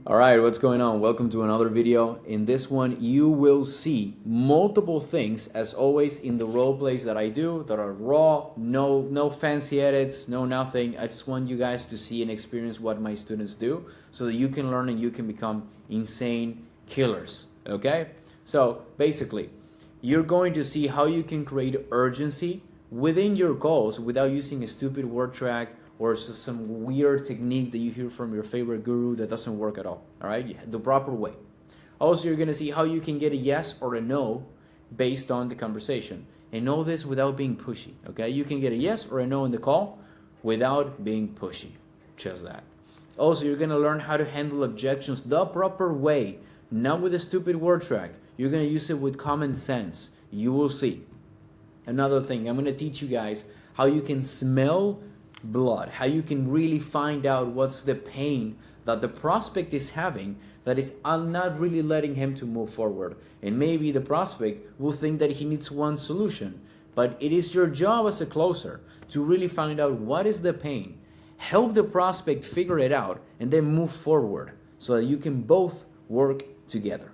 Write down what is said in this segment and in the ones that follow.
All right, what's going on? Welcome to another video. In this one, you will see multiple things, as always, in the role plays that I do that are raw, no fancy edits, no nothing. I just want you guys to see and experience what my students do so that you can learn and you can become insane killers, okay? So basically, you're going to see how you can create urgency within your goals without using a stupid word track or some weird technique that you hear from your favorite guru that doesn't work at all right, the proper way. Also, you're going to see how you can get a yes or a no based on the conversation, and know this without being pushy. Okay, you can get a yes or a no in the call without being pushy, just that. Also, you're going to learn how to handle objections the proper way, not with a stupid word track. You're going to use it with common sense. You will see. Another thing, I'm going to teach you guys how you can smell blood, how you can really find out what's the pain that the prospect is having that is not really letting him to move forward. And maybe the prospect will think that he needs one solution, but it is your job as a closer to really find out what is the pain, help the prospect figure it out, and then move forward so that you can both work together.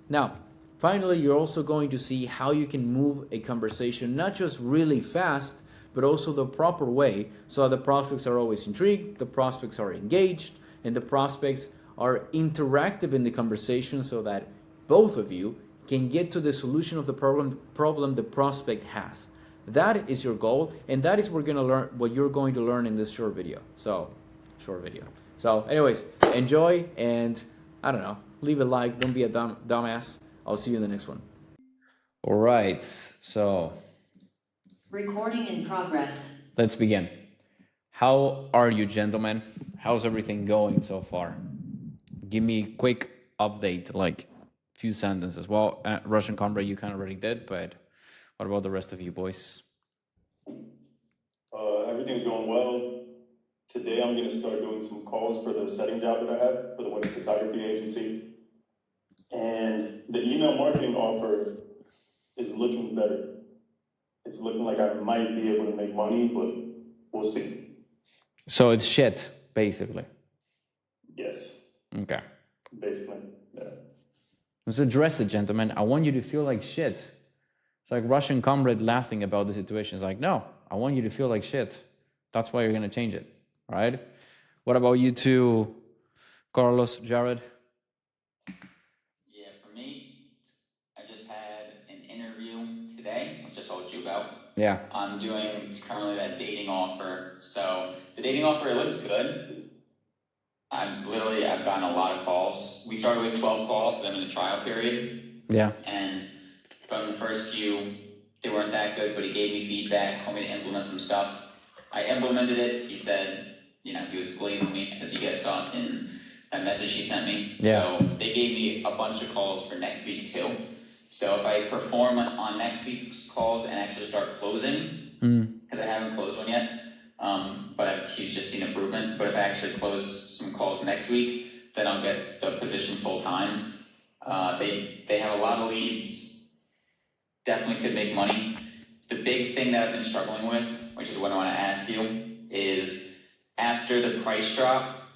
Now, finally, you're also going to see how you can move a conversation not just really fast, but also the proper way so the prospects are always intrigued, the prospects are engaged, and the prospects are interactive in the conversation so that both of you can get to the solution of the problem the prospect has. That is your goal, and that is what you're going to learn in this short video. So anyways, enjoy, and I don't know, leave a like, don't be a dumbass. I'll see you in the next one. All right, so Recording in progress. let's begin. How are you, gentlemen? How's everything going so far? Give me a quick update, like a few sentences. Well, Russian comrade, you kind of already did, but what about the rest of you boys? Everything's going well. Today I'm going to start doing some calls for the setting job that I have for the wedding photography agency. And the email marketing offer is looking better. It's looking like I might be able to make money, but we'll see. So it's shit, basically. Yes. Okay. Basically, yeah. Let's address it, gentlemen. I want you to feel like shit. It's like Russian comrade laughing about the situation. It's like, no, I want you to feel like shit. That's why you're going to change it, right? What about you two, Carlos, Jared? Yeah, for me, I just had an interview today, which I told you about. Yeah. I'm doing currently that dating offer. So the dating offer, it looks good. I've gotten a lot of calls. We started with 12 calls because I'm in the trial period. Yeah. And from the first few, they weren't that good, but he gave me feedback, told me to implement some stuff. I implemented it. He said, he was glazing me, as you guys saw in that message he sent me. Yeah. So they gave me a bunch of calls for next week too. So if I perform on next week's calls and actually start closing, because I haven't closed one yet, but he's just seen improvement. But if I actually close some calls next week, then I'll get the position full time. They have a lot of leads, definitely could make money. The big thing that I've been struggling with, which is what I want to ask you, is after the price drop,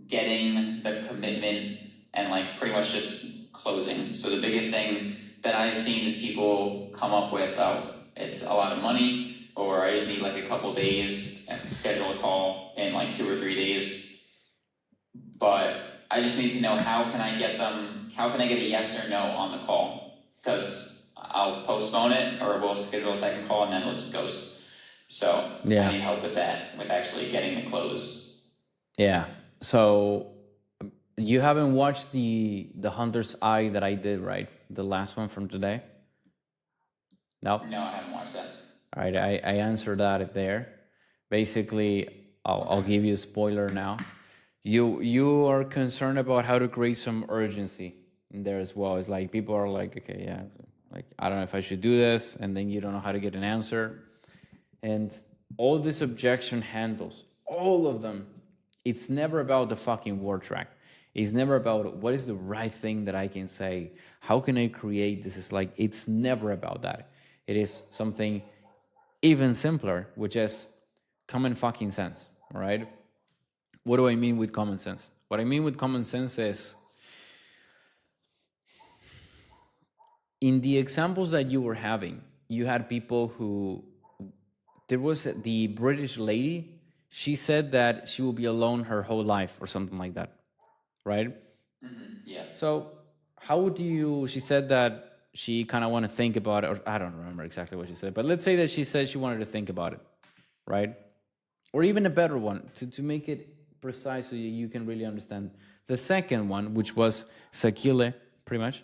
getting the commitment and pretty much just closing. So the biggest thing that I've seen is people come up with, oh, it's a lot of money, or I just need a couple days and schedule a call in 2 or 3 days. But I just need to know how can I get a yes or no on the call? Because I'll postpone it, or we'll schedule a second call and then we'll just ghost. So yeah. I need help with that, with actually getting the close. Yeah. So you haven't watched the Hunter's Eye that I did, right? The last one from today? No? No, I haven't watched that. All right, I answered that there. Basically, I'll give you a spoiler now. You are concerned about how to create some urgency in there as well. It's like people are like, okay, yeah, I don't know if I should do this, and then you don't know how to get an answer. And all these objection handles, all of them, it's never about the fucking word track. It's never about what is the right thing that I can say. How can I create this? It's never about that. It is something even simpler, which is common fucking sense, all right? What do I mean with common sense? What I mean with common sense is, in the examples that you were having, you had people who, there was the British lady, she said that she will be alone her whole life or something like that, right? Yeah. So how would you, she said that she kind of want to think about it, or I don't remember exactly what she said, but let's say that she said she wanted to think about it, right? Or even a better one to make it precise so you can really understand. The second one, which was Sakile, pretty much,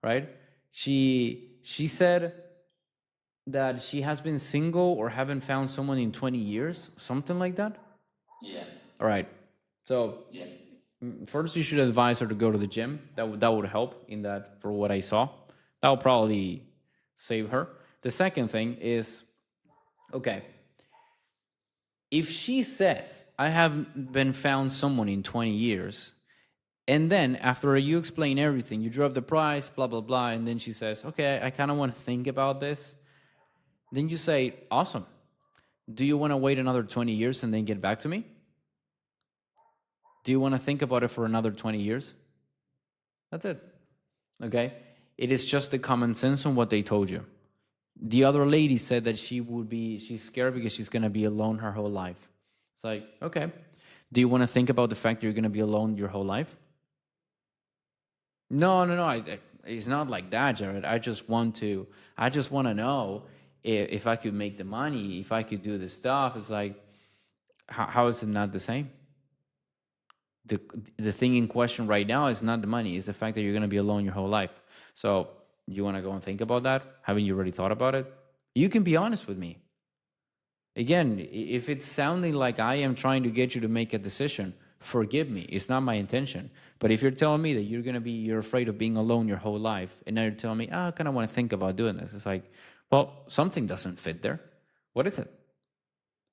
right? She said that she has been single or haven't found someone in 20 years, something like that. Yeah. All right. So Yeah. first, you should advise her to go to the gym. That would help in that. For what I saw, that will probably save her. The second thing is, okay, if she says I haven't been found someone in 20 years, and then after you explain everything, you drop the price, blah blah blah, and then she says, okay, I kind of want to think about this. Then you say, awesome. Do you want to wait another 20 years and then get back to me? Do you want to think about it for another 20 years? That's it. Okay? It is just the common sense on what they told you. The other lady said that she's scared because she's going to be alone her whole life. It's like, okay. Do you want to think about the fact that you're going to be alone your whole life? No, no, no. It's not like that, Jared. I just want to know if I could make the money, if I could do the stuff. It's like, how is it not the same? the the thing in question right now is not the money, it's the fact that you're going to be alone your whole life. So you want to go and think about that? Haven't you already thought about it? You can be honest with me. Again, if it's sounding like I am trying to get you to make a decision, forgive me, it's not my intention. But if you're telling me that you're afraid of being alone your whole life, and now you're telling me, oh, I kind of want to think about doing this, it's like, well, something doesn't fit there. What is it?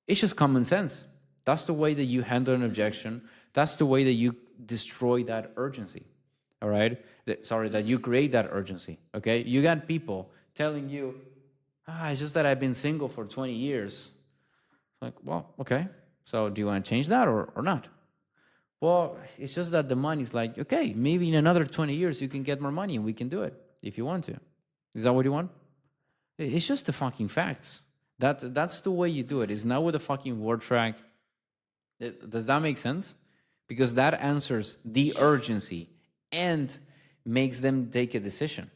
It's just common sense. That's the way that you handle an objection. That's the way that you destroy that urgency. All right? That you create that urgency. Okay? You got people telling you, it's just that I've been single for 20 years. Like, well, okay. So do you want to change that or not? Well, it's just that the money's like, okay, maybe in another 20 years you can get more money and we can do it if you want to. Is that what you want? It's just the fucking facts. That's the way you do it. It's not with a fucking word track. Does that make sense? Because that answers the urgency and makes them take a decision.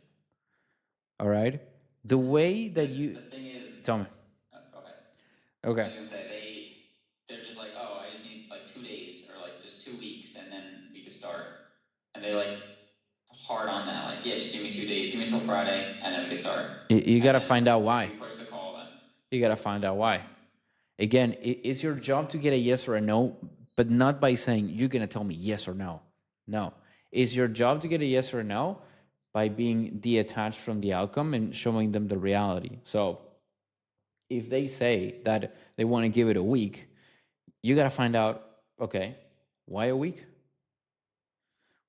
All right. The way that you The thing is, tell me. go ahead. I Okay. was gonna say they're just like, oh, I just need like 2 days or like just 2 weeks and then we could start. And they like hard on that, like, yeah, just give me 2 days, give me till Friday, and then we can start. You got to And find out then why. we push the call then. You got to find out why. Again, it's your job to get a yes or a no, but not by saying you're going to tell me yes or no. No. It's your job to get a yes or a no by being detached from the outcome and showing them the reality. So if they say that they want to give it a week, you got to find out, okay, why a week?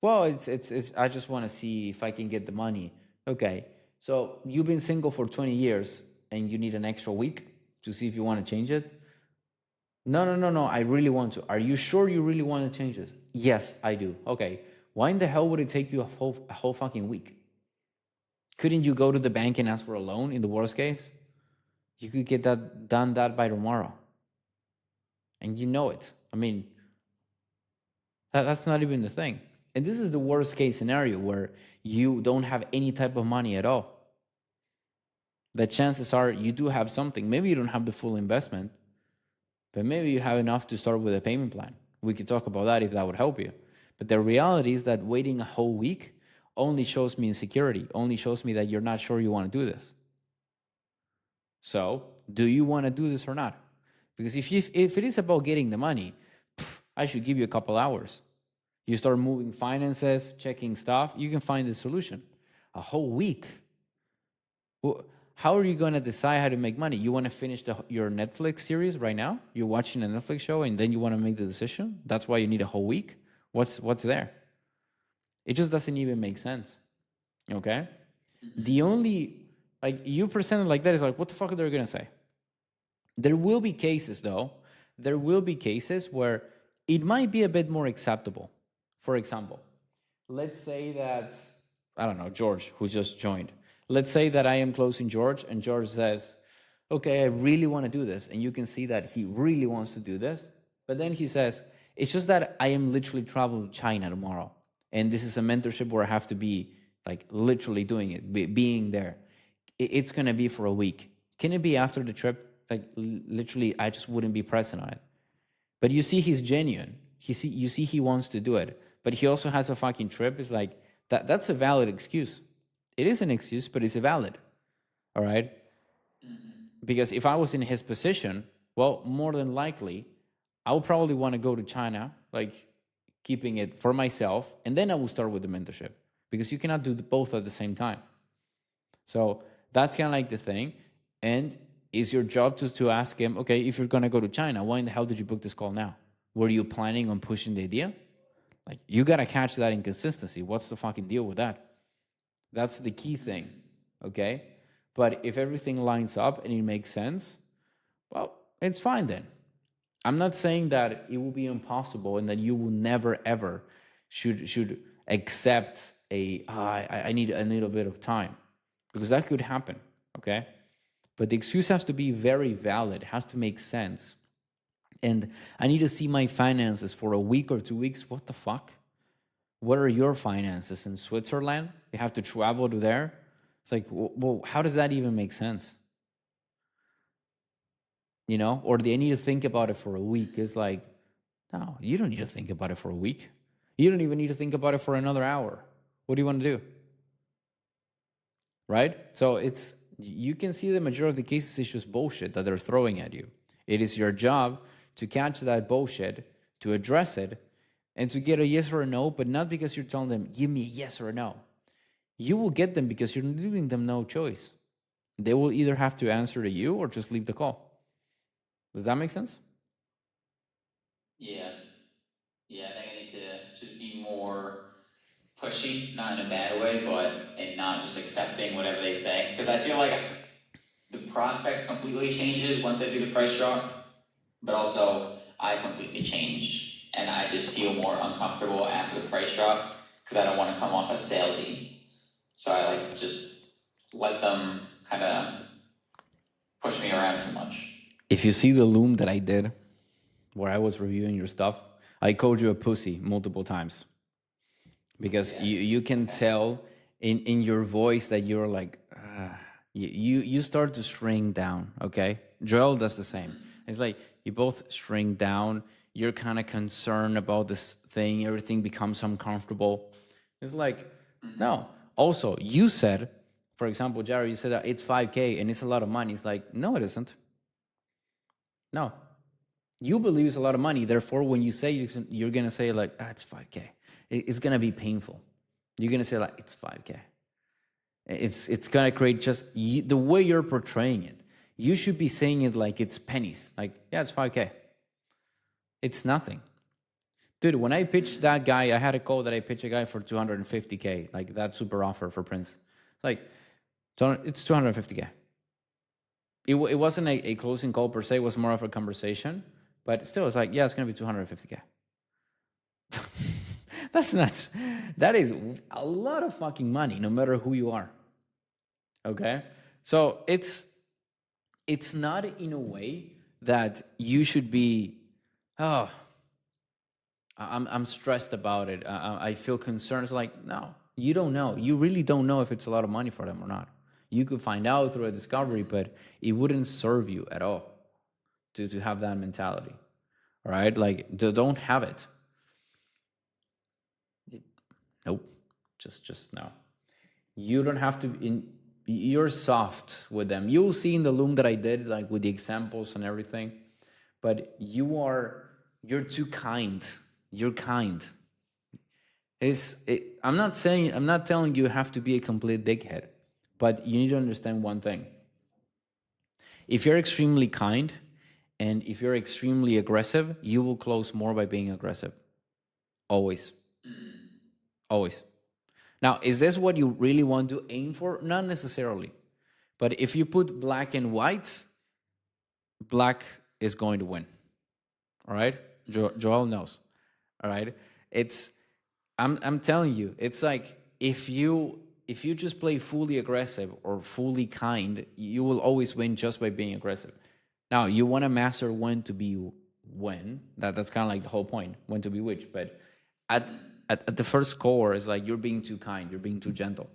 Well, it's I just want to see if I can get the money. Okay. So you've been single for 20 years and you need an extra week to see if you want to change it? No, no, no, no. I really want to. Are you sure you really want to change this? Yes, I do. Okay. Why in the hell would it take you a whole fucking week? Couldn't you go to the bank and ask for a loan in the worst case? You could get that done that by tomorrow. And you know it. I mean, that's not even the thing. And this is the worst case scenario where you don't have any type of money at all. The chances are you do have something. Maybe you don't have the full investment, but maybe you have enough to start with a payment plan. We could talk about that if that would help you. But the reality is that waiting a whole week only shows me insecurity, only shows me that you're not sure you want to do this. So, do you want to do this or not? Because if it is about getting the money, I should give you a couple hours. You start moving finances, checking stuff, you can find the solution. A whole week. Well, how are you going to decide how to make money? You want to finish your Netflix series right now? You're watching a Netflix show and then you want to make the decision? That's why you need a whole week? What's there? It just doesn't even make sense. Okay? The only, like, you presented like that is like, what the fuck are they going to say? There will be cases, though, there will be cases where it might be a bit more acceptable For example, let's say that, I don't know, George, who just joined. Let's say that I am closing George, and George says, okay, I really want to do this. And you can see that he really wants to do this. But then he says, it's just that I am literally traveling to China tomorrow. And this is a mentorship where I have to be like literally doing it, being there. It's going to be for a week. Can it be after the trip? Like literally, I just wouldn't be present on it. But you see, he's genuine. You see, he wants to do it. But he also has a fucking trip. It's like that's a valid excuse. It is an excuse, but it's a valid. All right. Because if I was in his position, well, more than likely, I would probably want to go to China, like keeping it for myself, and then I will start with the mentorship because you cannot do both at the same time. So that's kind of like the thing. And it's your job to ask him, okay, if you're going to go to China, why in the hell did you book this call now? Were you planning on pushing the idea? Like, you got to catch that inconsistency. What's the fucking deal with that? That's the key thing, okay? But if everything lines up and it makes sense, well, it's fine then. I'm not saying that it will be impossible and that you will never ever should accept I need a little bit of time, because that could happen, okay? But the excuse has to be very valid, has to make sense. And I need to see my finances for a week or 2 weeks. What the fuck? What are your finances in Switzerland? You have to travel to there. It's like, well, how does that even make sense? You know, or they need to think about it for a week. It's like, no, you don't need to think about it for a week. You don't even need to think about it for another hour. What do you want to do? Right? So you can see the majority of the cases is just bullshit that they're throwing at you. It is your job to catch that bullshit, to address it, and to get a yes or a no, but not because you're telling them, give me a yes or a no. You will get them because you're leaving them no choice. They will either have to answer to you or just leave the call. Does that make sense? Yeah. Yeah, I think I need to just be more pushy, not in a bad way, but and not just accepting whatever they say. Because I feel like the prospect completely changes once I do the price drop, but also I completely change, and I just feel more uncomfortable after the price drop because I don't want to come off as salesy. So I like just let them kind of push me around too much. If you see the loom that I did where I was reviewing your stuff, I called you a pussy multiple times because Yeah. you can Okay. tell in your voice that you're like, you start to shrink down, okay? Joel does the same. It's like you both shrink down. You're kind of concerned about this thing. Everything becomes uncomfortable. It's like, no. Also, you said, for example, Jared, you said that it's 5K and it's a lot of money. It's like, no, it isn't. No. You believe it's a lot of money. Therefore, when you say you're going to say like, it's 5K. It's going to be painful. You're going to say like, it's 5K. It's going to create just the way you're portraying it. You should be saying it like it's pennies. Like, yeah, it's 5K. It's nothing. Dude, when I pitched that guy, I had a call that I pitched a guy for 250K, like that super offer for Prince. It's like, it's 250K. It wasn't a closing call per se, it was more of a conversation, but still, it's like, yeah, it's going to be 250K. That's nuts. That is a lot of fucking money, no matter who you are. Okay? So it's not in a way that you should be, oh, I'm stressed about it. I feel concerned. It's like, no, you don't know. You really don't know if it's a lot of money for them or not. You could find out through a discovery, but it wouldn't serve you at all to have that mentality. All right? Like, don't have it. Nope. Just no. You don't have to you're soft with them. You'll see in the loom that I did, like with the examples and everything, but you're too kind. You're kind. I'm not telling you have to be a complete dickhead, but you need to understand one thing. If you're extremely kind and if you're extremely aggressive, you will close more by being aggressive. Always. Always. Now, is this what you really want to aim for? Not necessarily. But if you put black and white, black is going to win. All right? Joel knows. All right? It's I'm telling you, it's like if you just play fully aggressive or fully kind, you will always win just by being aggressive. Now you want to master when to be when. That's kind of like the whole point, when to be which. But at at the first core is like you're being too kind, you're being too gentle.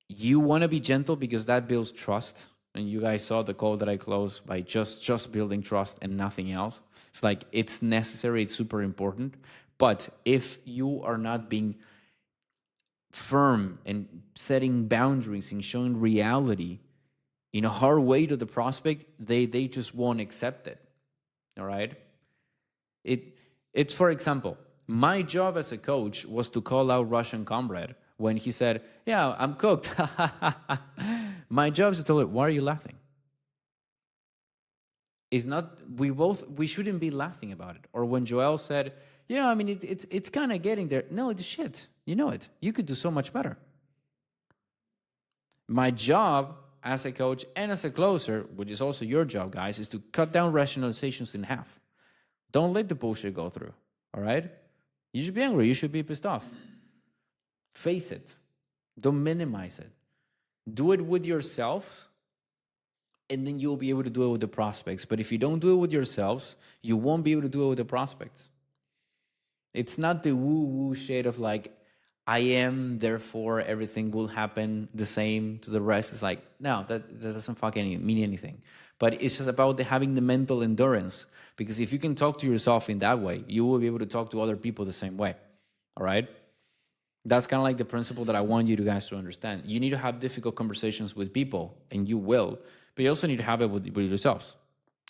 You want to be gentle because that builds trust. And you guys saw the call that I closed by just building trust and nothing else. It's like it's necessary, it's super important. But if you are not being firm and setting boundaries and showing reality in a hard way to the prospect, they just won't accept it. All right. It it's for example, my job as a coach was to call out Russian comrade when he said, "Yeah, I'm cooked." My job is to tell it, "Why are you laughing?" It's not. We shouldn't be laughing about it. Or when Joel said, "Yeah, I mean it's kind of getting there." No, it's shit. You know it. You could do so much better. My job as a coach and as a closer, which is also your job, guys, is to cut down rationalizations in half. Don't let the bullshit go through. All right? You should be angry. You should be pissed off. Face it. Don't minimize it. Do it with yourself, and then you'll be able to do it with the prospects. But if you don't do it with yourselves, you won't be able to do it with the prospects. It's not the woo woo shade of like, I am, therefore everything will happen the same to the rest. It's like, no, that doesn't fucking mean anything. But it's just about having the mental endurance. Because if you can talk to yourself in that way, you will be able to talk to other people the same way. All right? That's kind of like the principle that I want you guys to understand. You need to have difficult conversations with people, and you will, but you also need to have it with yourselves.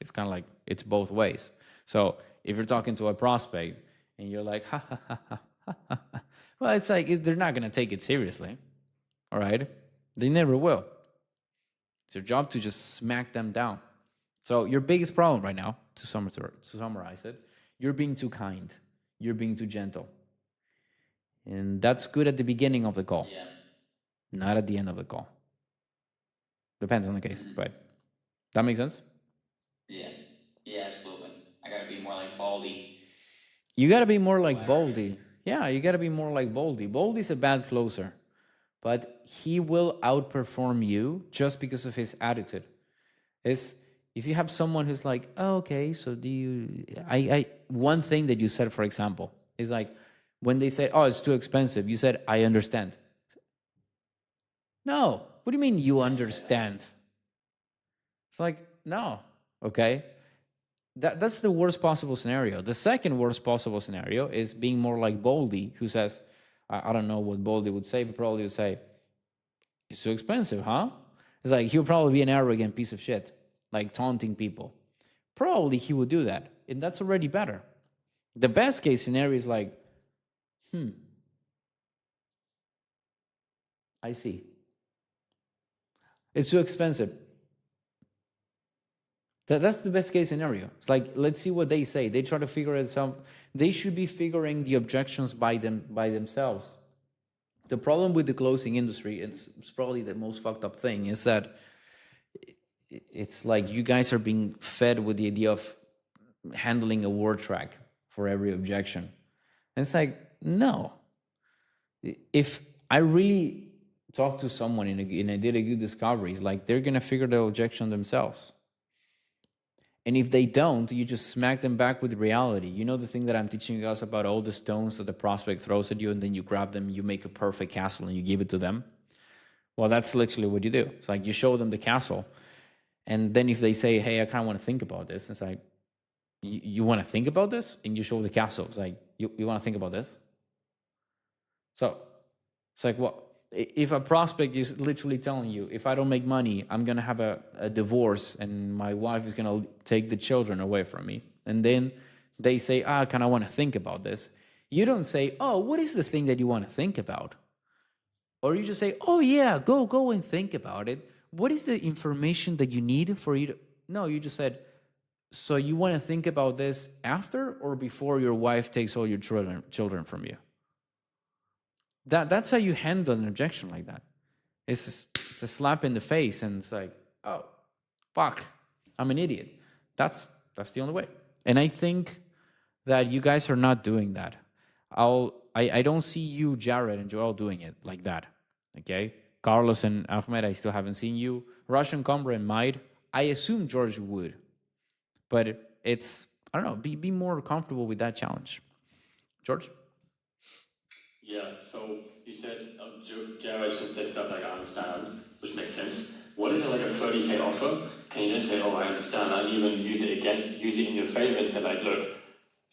It's kind of like it's both ways. So if you're talking to a prospect and you're like, ha ha ha ha, ha, ha, ha. Well, it's like they're not going to take it seriously. All right? They never will. It's your job to just smack them down. So your biggest problem right now, to summarize it, you're being too kind. You're being too gentle. And that's good at the beginning of the call, Yeah. not at the end of the call. Depends on the case, but that makes sense? Yeah. Yeah, absolutely. I gotta be more like Baldy. You got to be more like Elaborate. Boldy. Yeah, you got to be more like Boldy. Boldy's a bad closer, but he will outperform you just because of his attitude. Is if you have someone who's like, oh, okay, so do you? One thing that you said, for example, is like when they say, oh, it's too expensive. You said, I understand. No, what do you mean you Don't say that. understand? It's like no, okay. That's the worst possible scenario. The second worst possible scenario is being more like Boldy, who says, I don't know what Boldy would say, but probably would say, it's too expensive, huh? It's like he'll probably be an arrogant piece of shit, like taunting people. Probably he would do that, and that's already better. The best case scenario is like, I see. It's too expensive. That's the best case scenario. It's like, let's see what they say. They try to figure it out. They should be figuring the objections by themselves. The problem with the closing industry, it's probably the most fucked up thing, is that it's like you guys are being fed with the idea of handling a word track for every objection. And it's like, no. If I really talk to someone and I did a good discovery, it's like they're gonna figure the objection themselves. And if they don't, you just smack them back with reality. You know the thing that I'm teaching you guys about all the stones that the prospect throws at you, and then you grab them, you make a perfect castle, and you give it to them? Well, that's literally what you do. It's like you show them the castle, and then if they say, "Hey, I kind of want to think about this," it's like, "You want to think about this?" And you show the castle. It's like, "You want to think about this?" So it's like, what if a prospect is literally telling you, "If I don't make money, I'm gonna have a divorce, and my wife is gonna take the children away from me," and then they say, "Ah, kind of want to think about this." You don't say, "Oh, what is the thing that you want to think about?" Or you just say, "Oh yeah, go and think about it. What is the information that you need for you to?" No, you just said, "So you want to think about this after or before your wife takes all your children from you?" That's how you handle an objection like that. It's a slap in the face, and it's like, oh, fuck, I'm an idiot. That's the only way. And I think that you guys are not doing that. I don't see you, Jared and Joel, doing it like that. Okay, Carlos and Ahmed, I still haven't seen you. Russian Combrand might. I assume George would, but it's, I don't know. Be more comfortable with that challenge, George. Yeah, so you said Jared should say stuff like I understand, which makes sense. What is it like a 30K offer? Can you then say, oh, I understand, I'll even use it again, use it in your favor and say like, look,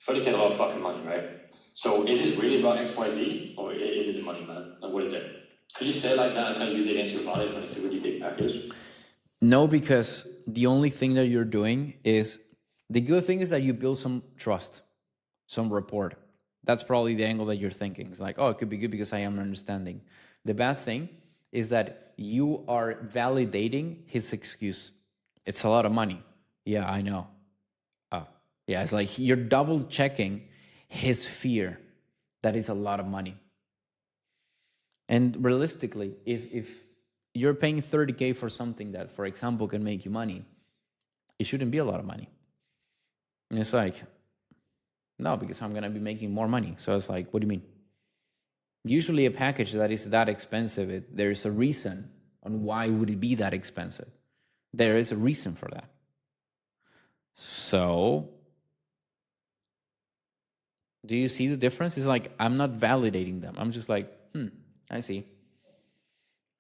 30K is a lot of fucking money, right? So is it really about XYZ or is it the money, man? Like, what is it? Could you say it like that and kind of use it against your advantage when it's a really big package? No, because the only thing that you're doing is, the good thing is that you build some trust, some rapport. That's probably the angle that you're thinking. It's like, oh, it could be good because I am understanding. The bad thing is that you are validating his excuse. It's a lot of money. Yeah, I know. Oh, yeah, it's like you're double checking his fear that is a lot of money. And realistically, if you're paying 30K for something that, for example, can make you money, it shouldn't be a lot of money. And it's like, no, because I'm going to be making more money. So it's like, what do you mean? Usually a package that is that expensive, there's a reason on why would it be that expensive. There is a reason for that. So do you see the difference? It's like, I'm not validating them. I'm just like, I see.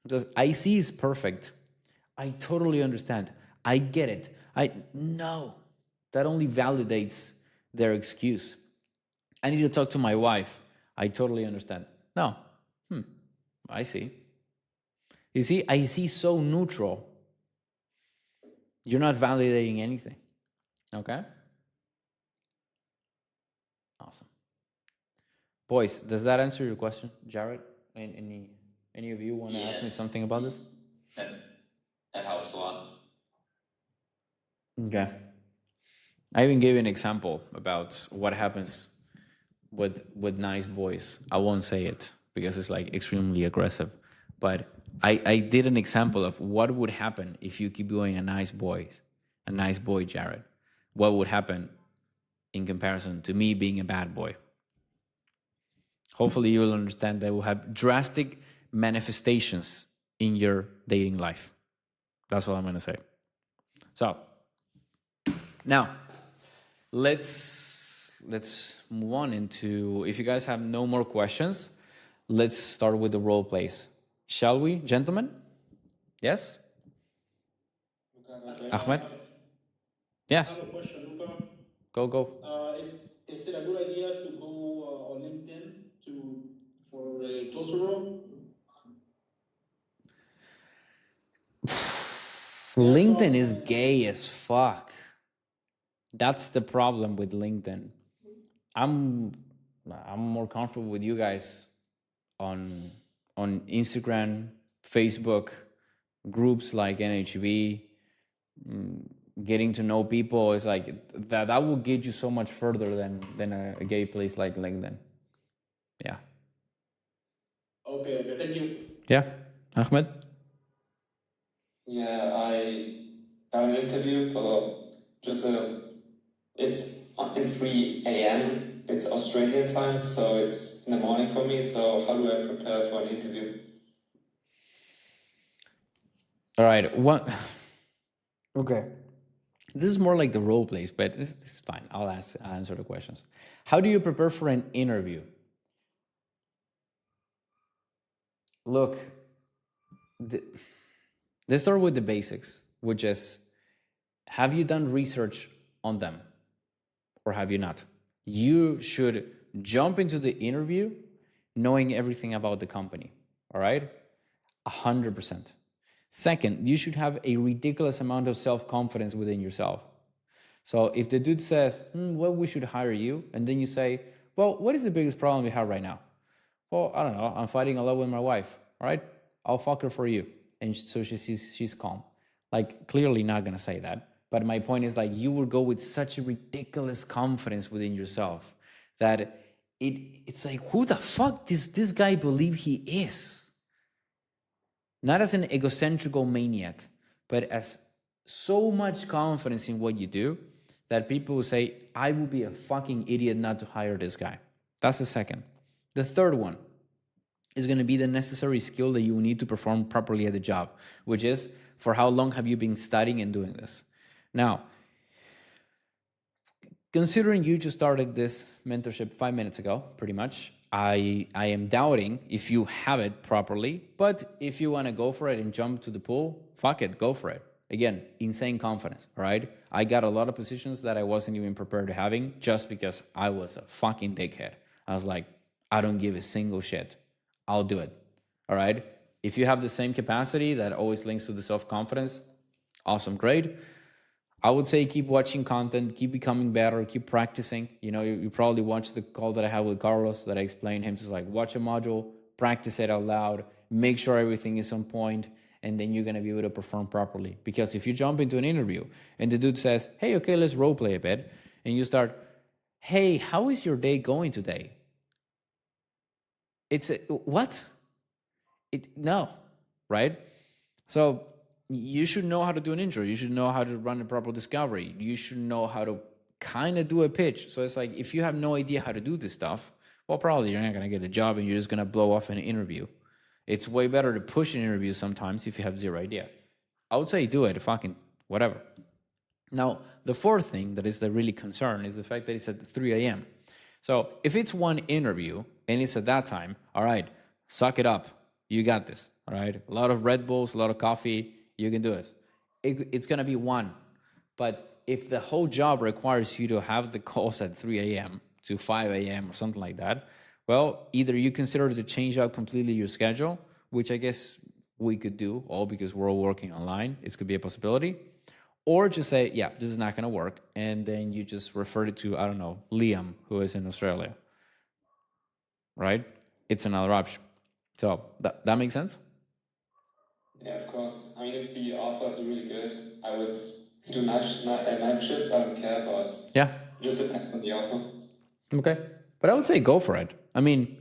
Because I see is perfect. I totally understand. I get it. No. That only validates their excuse. I need to talk to my wife. I totally understand. No. I see. You see, I see so neutral. You're not validating anything. Okay? Awesome. Boys, does that answer your question, Jared? Any of you want to ask me something about this? That helps a lot. Okay. I even gave you an example about what happens with nice boys. I won't say it because it's like extremely aggressive. But I did an example of what would happen if you keep doing a nice boy, Jared. What would happen in comparison to me being a bad boy? Hopefully you will understand that will have drastic manifestations in your dating life. That's all I'm going to say. So now let's move on into, if you guys have no more questions, let's start with the role plays. Shall we, gentlemen? Yes? Ahmed? Yes. I have a question, Luca. Go. Is it a good idea to go on LinkedIn for a closer role? LinkedIn is gay as fuck. That's the problem with LinkedIn. I'm more comfortable with you guys on Instagram, Facebook, groups like NHV. Getting to know people is like that will get you so much further than a gay place like LinkedIn. Yeah. Okay, thank you. Yeah. Ahmed? Yeah, I got an interview for just it's in 3 a.m. It's Australian time, so it's in the morning for me. So how do I prepare for an interview? All right. What? Okay. This is more like the role plays, but this is fine. I'll answer the questions. How do you prepare for an interview? Look, let's start with the basics, which is, have you done research on them or have you not? You should jump into the interview knowing everything about the company, all right? 100%. Second, you should have a ridiculous amount of self-confidence within yourself. So if the dude says, well, we should hire you, and then you say, well, what is the biggest problem we have right now? Well, I don't know. I'm fighting a lot with my wife. All right, I'll fuck her for you, and so she's calm. Like, clearly not gonna say that. But my point is, like, you will go with such a ridiculous confidence within yourself that it's like, who the fuck does this guy believe he is? Not as an egocentrical maniac, but as so much confidence in what you do that people will say, I would be a fucking idiot not to hire this guy. That's the second. The third one is going to be the necessary skill that you need to perform properly at the job, which is for how long have you been studying and doing this. Now, considering you just started this mentorship 5 minutes ago, pretty much, I am doubting if you have it properly, but if you want to go for it and jump to the pool, fuck it, go for it. Again, insane confidence, right? I got a lot of positions that I wasn't even prepared to having just because I was a fucking dickhead. I was like, I don't give a single shit. I'll do it. All right? If you have the same capacity that always links to the self-confidence, awesome, great. I would say keep watching content, keep becoming better, keep practicing. You know, you probably watched the call that I had with Carlos that I explained him. Just like watch a module, practice it out loud, make sure everything is on point, and then you're gonna be able to perform properly. Because if you jump into an interview and the dude says, "Hey, okay, let's role play a bit," and you start, "Hey, how is your day going today?" It's a, what? No, right? So you should know how to do an intro. You should know how to run a proper discovery. You should know how to kind of do a pitch. So it's like if you have no idea how to do this stuff, well, probably you're not going to get a job and you're just going to blow off an interview. It's way better to push an interview sometimes if you have zero idea. I would say do it, fucking whatever. Now, the fourth thing that is the really concern is the fact that it's at 3 a.m. So if it's one interview and it's at that time, all right, suck it up. You got this, all right? A lot of Red Bulls, a lot of coffee, you can do it. It's going to be one. But if the whole job requires you to have the calls at 3 a.m. to 5 a.m. or something like that, well, either you consider to change out completely your schedule, which I guess we could do all because we're all working online. It could be a possibility. Or just say, yeah, this is not going to work. And then you just refer it to, I don't know, Liam, who is in Australia. Right? It's another option. So that makes sense? Yeah, of course. I mean, if the offer is really good, I would do night shifts. I don't care, but Yeah. it just depends on the offer. Okay. But I would say go for it. I mean,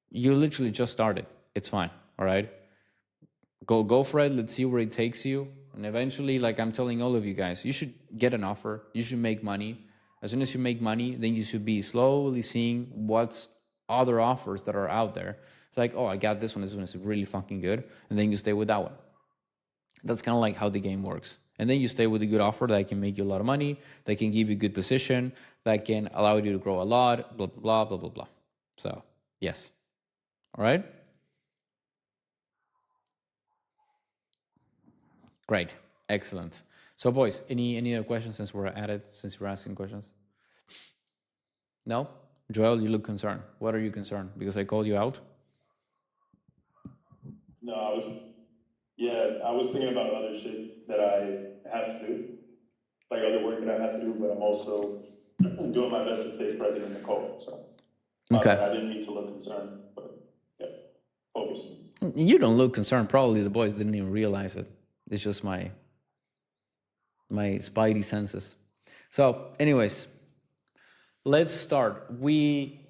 you literally just started. It's fine. All right? Go for it. Let's see where it takes you. And eventually, like I'm telling all of you guys, you should get an offer. You should make money. As soon as you make money, then you should be slowly seeing what's other offers that are out there. It's like, oh, I got this one. This one is really fucking good. And then you stay with that one. That's kind of like how the game works. And then you stay with a good offer that can make you a lot of money, that can give you a good position, that can allow you to grow a lot, blah, blah, blah, blah, blah, blah. So, yes. All right? Great. Excellent. So, boys, any other questions since we're at it, since we're asking questions? No? Joel, you look concerned. What are you concerned? Because I called you out? No, I was thinking about other shit that I have to do, like other work that I have to do, but I'm also doing my best to stay present in the call. So, Okay. I didn't mean to look concerned, but yeah, focus. You don't look concerned. Probably the boys didn't even realize it. It's just my spidey senses. So, anyways, let's start.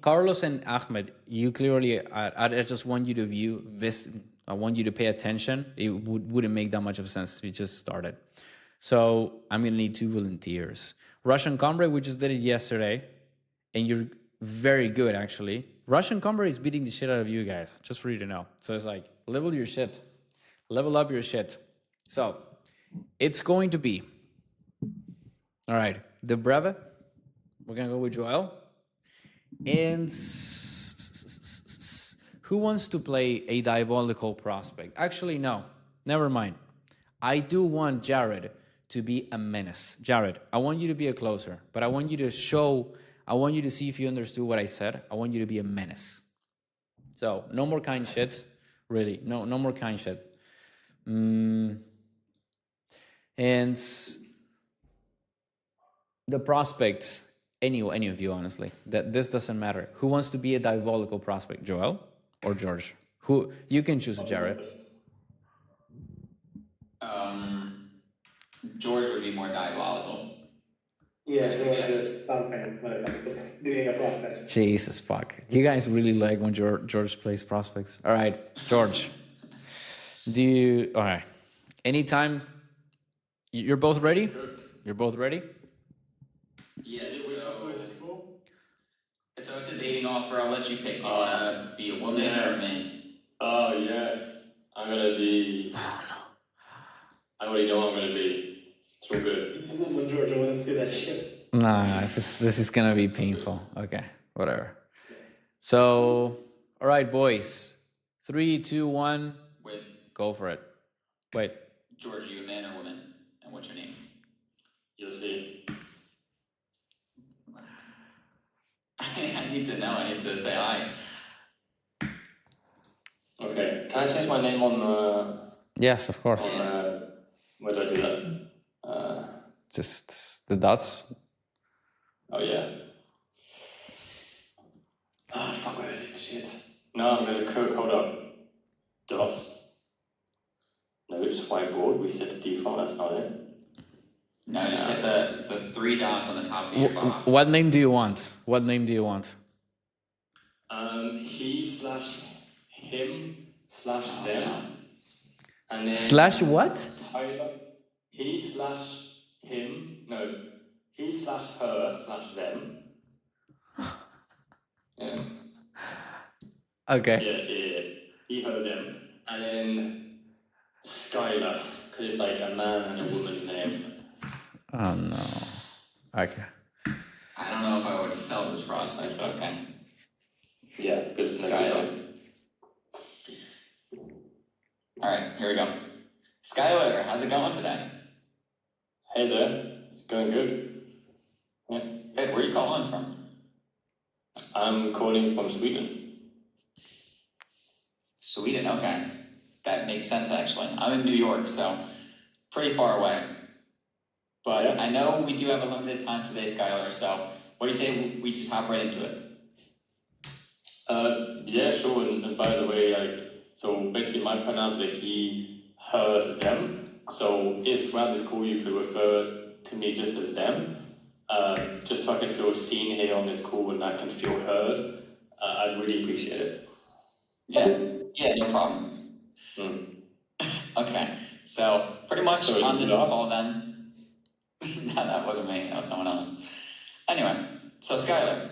Carlos and Ahmed, you clearly, I just want you to view this. I want you to pay attention. It wouldn't make that much of sense if you just started. So I'm going to need 2 volunteers. Russian Comrade, we just did it yesterday, and you're very good, actually. Russian Comrade is beating the shit out of you guys, just for you to know. So it's like, level your shit. Level up your shit. So it's going to be, all right, the Breve. We're going to go with Joel. And who wants to play a diabolical prospect? Actually, no. Never mind. I do want Jared to be a menace. Jared, I want you to be a closer, but I want you to see if you understood what I said. I want you to be a menace. So, no more kind shit. Really, no more kind shit. And the prospect, any of you, honestly, that this doesn't matter. Who wants to be a diabolical prospect, Joel or George? Who you can choose, Jared. George would be more diabolical. Yeah, George is something when it comes to being a prospect. Jesus fuck. You guys really like when George plays prospects. All right, George. All right. Anytime. You're both ready? You're both ready? Yes. So it's a dating dating offer. I'll let you pick. Do you want to be a woman or a man? Oh, yes. I'm gonna be. I already know I'm gonna be. It's all good. Come on, George, I want to see that shit. Nah, this is gonna be painful. Okay, whatever. So, all right, boys. 3, 2, 1. Wait, Go for it. Wait. George, are you a man or woman? And what's your name? You'll see. I need to know. I need to say hi. Okay. Can I change my name on Yes, of course. where do I do that? Just the dots. Oh yeah. Ah, fuck, where is it? Shit. No, I'm gonna cook. Hold up. Dots. No, swipe board. We set the default. That's not it. No, just hit the 3 dots on the top of your box. What name do you want? What name do you want? He/him/them. And then Slash what? Tyler. He/him. No. He/her/them. Yeah. Okay. Yeah. He, her, them. And then Skylar, because it's like a man and a woman's name. Oh no. Okay. I don't know if I would sell this prospect, but okay. Yeah, good. Skylar. All right, here we go. Skylar, how's it going today? Hey there. It's going good. Yeah. Good. Where are you calling from? I'm calling from Sweden. Sweden. Okay, that makes sense actually. I'm in New York, so pretty far away. But Yeah. I know we do have a limited time today, Skylar. So what do you say we just hop right into it? Yeah, sure. And by the way, so basically my pronouns are he, her, them. So if throughout this call you could refer to me just as them, just so I can feel seen here on this call and I can feel heard, I'd really appreciate it. Yeah, no problem. Okay, so pretty much So on this laugh? call then. No, that wasn't me. That was someone else. Anyway, so Skylar,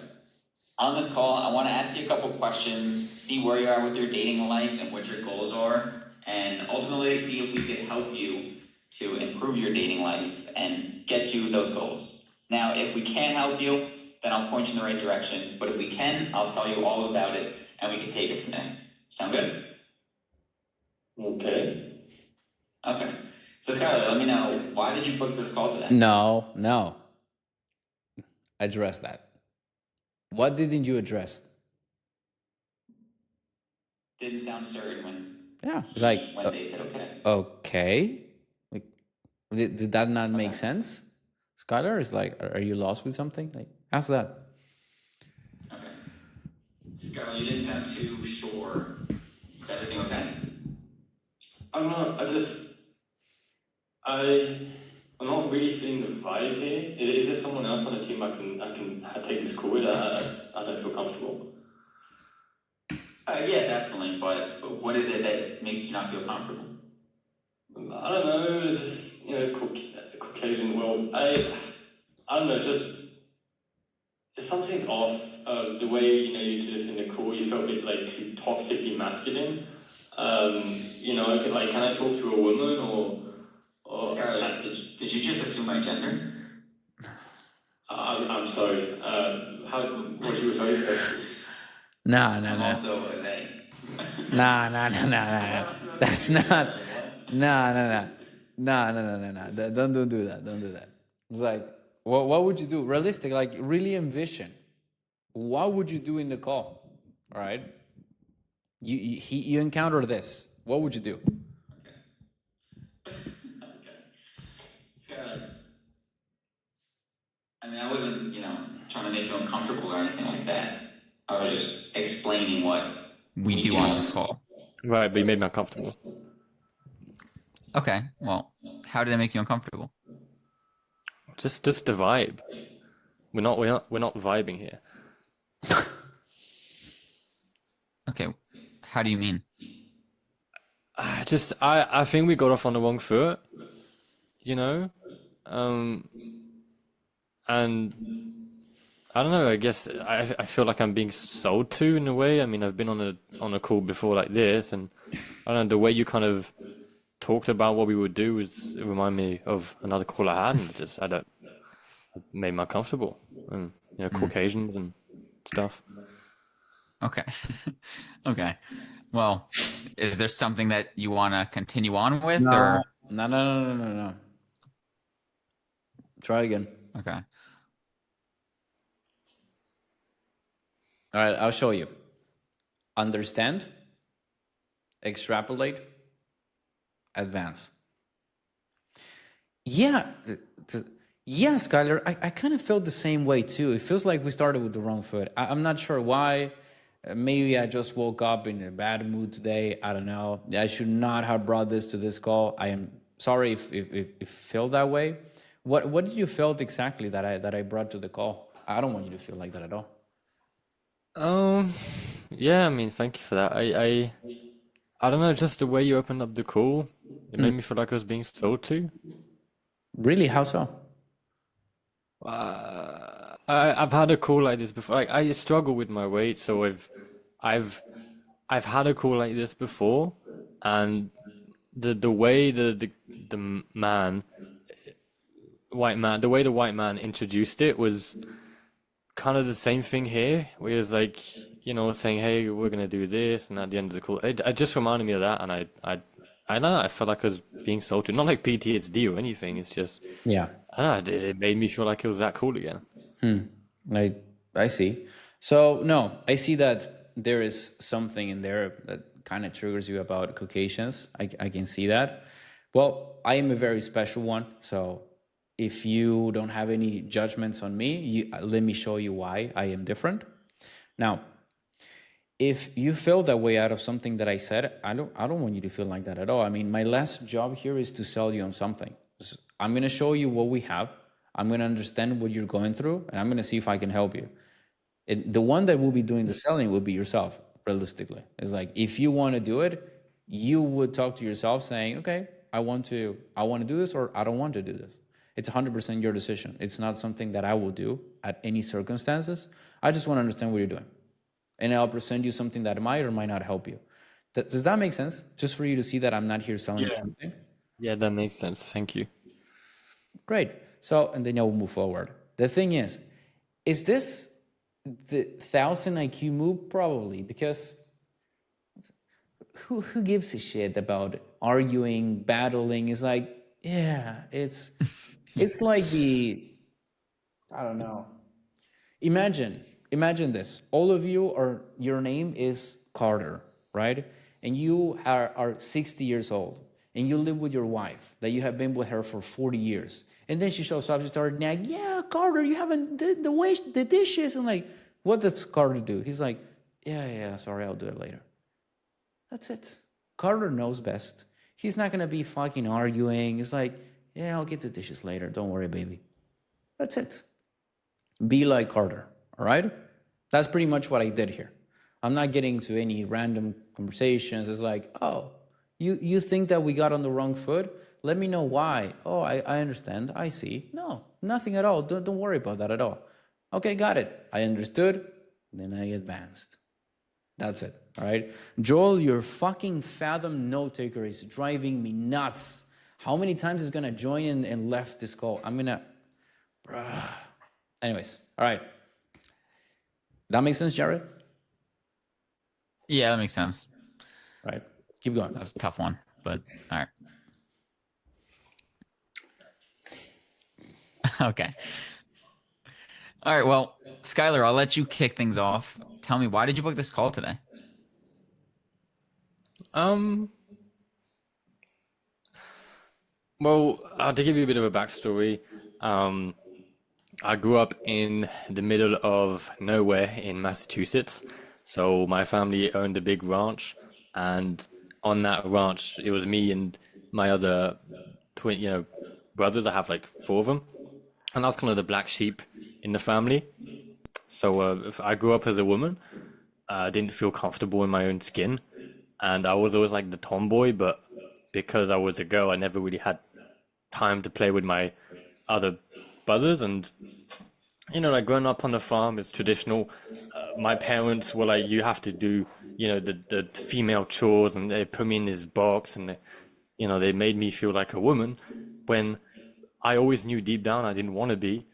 on this call, I want to ask you a couple questions, see where you are with your dating life and what your goals are, and ultimately see if we could help you to improve your dating life and get you those goals. Now, if we can't help you, then I'll point you in the right direction. But if we can, I'll tell you all about it and we can take it from there. Sound good? Okay. Okay. So Skylar, let me know, why did you book this call today? No. Address that. What didn't you address? Didn't sound certain when when they said okay. Okay. Like, did that not make sense? Skylar is like, are you lost with something? Like, ask that. Okay. Skylar, you didn't sound too sure. Is everything okay? I'm not. I'm not really feeling the vibe here. Is there someone else on the team I can take this call with? I don't feel comfortable. Yeah, definitely. But what is it that makes you not feel comfortable? I don't know. Just Caucasian. Well, I don't know. Just something's off. The way you just in the call, you felt a bit like too toxically masculine. Can I talk to a woman or? Scarlett, did you just assume my gender? I'm sorry. What you refer to? No. I'm also a they. No. That's not. No. Don't do that. Don't do that. It's like, what would you do? Realistic, like really envision. What would you do in the call? All right. You encounter this. What would you do? Okay. Scarlett. I mean, I wasn't, trying to make you uncomfortable or anything like that. I was just explaining what we do on this call. Right, but you made me uncomfortable. Okay, well, how did it make you uncomfortable? Just the vibe. We're not vibing here. Okay, how do you mean? I think we got off on the wrong foot. And I don't know. I guess I feel like I'm being sold to in a way. I mean, I've been on a call before like this, and I don't know the way you kind of talked about what we would do was it reminded me of another call I had, and I don't it made me uncomfortable, and Caucasians and stuff. Okay. Okay. Well, is there something that you want to continue on with, No, or no, no, no, no, no, no. Try again. okay? All right, I'll show you. Understand, extrapolate, advance. Yeah, yeah, Skylar, I kind of felt the same way too. It feels like we started with the wrong foot. I'm not sure why. Maybe I just woke up in a bad mood today. I don't know. I should not have brought this to this call. I am sorry if it felt that way. What did you felt exactly that I brought to the call? I don't want you to feel like that at all. Um, yeah, I mean, thank you for that. I don't know, just the way you opened up the call, it made me feel like I was being sold to. Really? How so? I've had a call like this before. I struggle with my weight, so I've I've had a call like this before, and the way the man white man the way the white man introduced it was kind of the same thing here, where he was like, saying, "Hey, we're gonna do this," and at the end of the call, it just reminded me of that, and I don't know, I felt like I was being salted, not like PTSD or anything. It's just, Yeah. I don't know, it made me feel like it was that cool again. I I see. So no, I see that there is something in there that kind of triggers you about Caucasians. I can see that. Well, I am a very special one. So if you don't have any judgments on me, let me show you why I am different. Now, if you feel that way out of something that I said, I don't want you to feel like that at all. I mean, my last job here is to sell you on something. I'm going to show you what we have. I'm going to understand what you're going through, and I'm going to see if I can help you. The one that will be doing the selling will be yourself, realistically. It's like if you want to do it, you would talk to yourself saying, okay, I want to do this, or I don't want to do this. It's 100% your decision. It's not something that I will do at any circumstances. I just want to understand what you're doing, and I'll present you something that might or might not help you. Does that make sense? Just for you to see that I'm not here selling you Yeah. anything. Yeah, that makes sense. Thank you. Great. So, and then you'll move forward. The thing is this the 1,000 IQ move? Probably, because who gives a shit about arguing, battling? It's like, yeah, it's like I don't know. Imagine this. All of you are, your name is Carter, right? And you are 60 years old, and you live with your wife that you have been with her for 40 years. And then she shows up, she started nagging, yeah, Carter, you haven't did the dishes. And like, what does Carter do? He's like, yeah, sorry, I'll do it later. That's it. Carter knows best. He's not gonna be fucking arguing. It's like, yeah, I'll get the dishes later. Don't worry, baby. That's it. Be like Carter, all right? That's pretty much what I did here. I'm not getting to any random conversations. It's like, oh, you think that we got on the wrong foot? Let me know why. Oh, I understand. I see. No, nothing at all. Don't worry about that at all. Okay, got it. I understood. Then I advanced. That's it. All right. Joel, your fucking fathom note taker is driving me nuts. How many times is gonna join in and left this call? I'm gonna. Bruh. Anyways, all right. That makes sense, Jared? Yeah, that makes sense. All right. Keep going. That's a tough one, but all right. Okay. All right. Well, Skylar, I'll let you kick things off. Tell me, why did you book this call today? Um, well, to give you a bit of a backstory, I grew up in the middle of nowhere in Massachusetts. So my family owned a big ranch, and on that ranch, it was me and my other twin, brothers. I have like four of them, and that's kind of the black sheep in the family. So if I grew up as a woman, I didn't feel comfortable in my own skin, and I was always like the tomboy. But because I was a girl, I never really had time to play with my other brothers, and like growing up on the farm is traditional. My parents were like, you have to do, the female chores, and they put me in this box, and they made me feel like a woman when I always knew deep down I didn't want to be.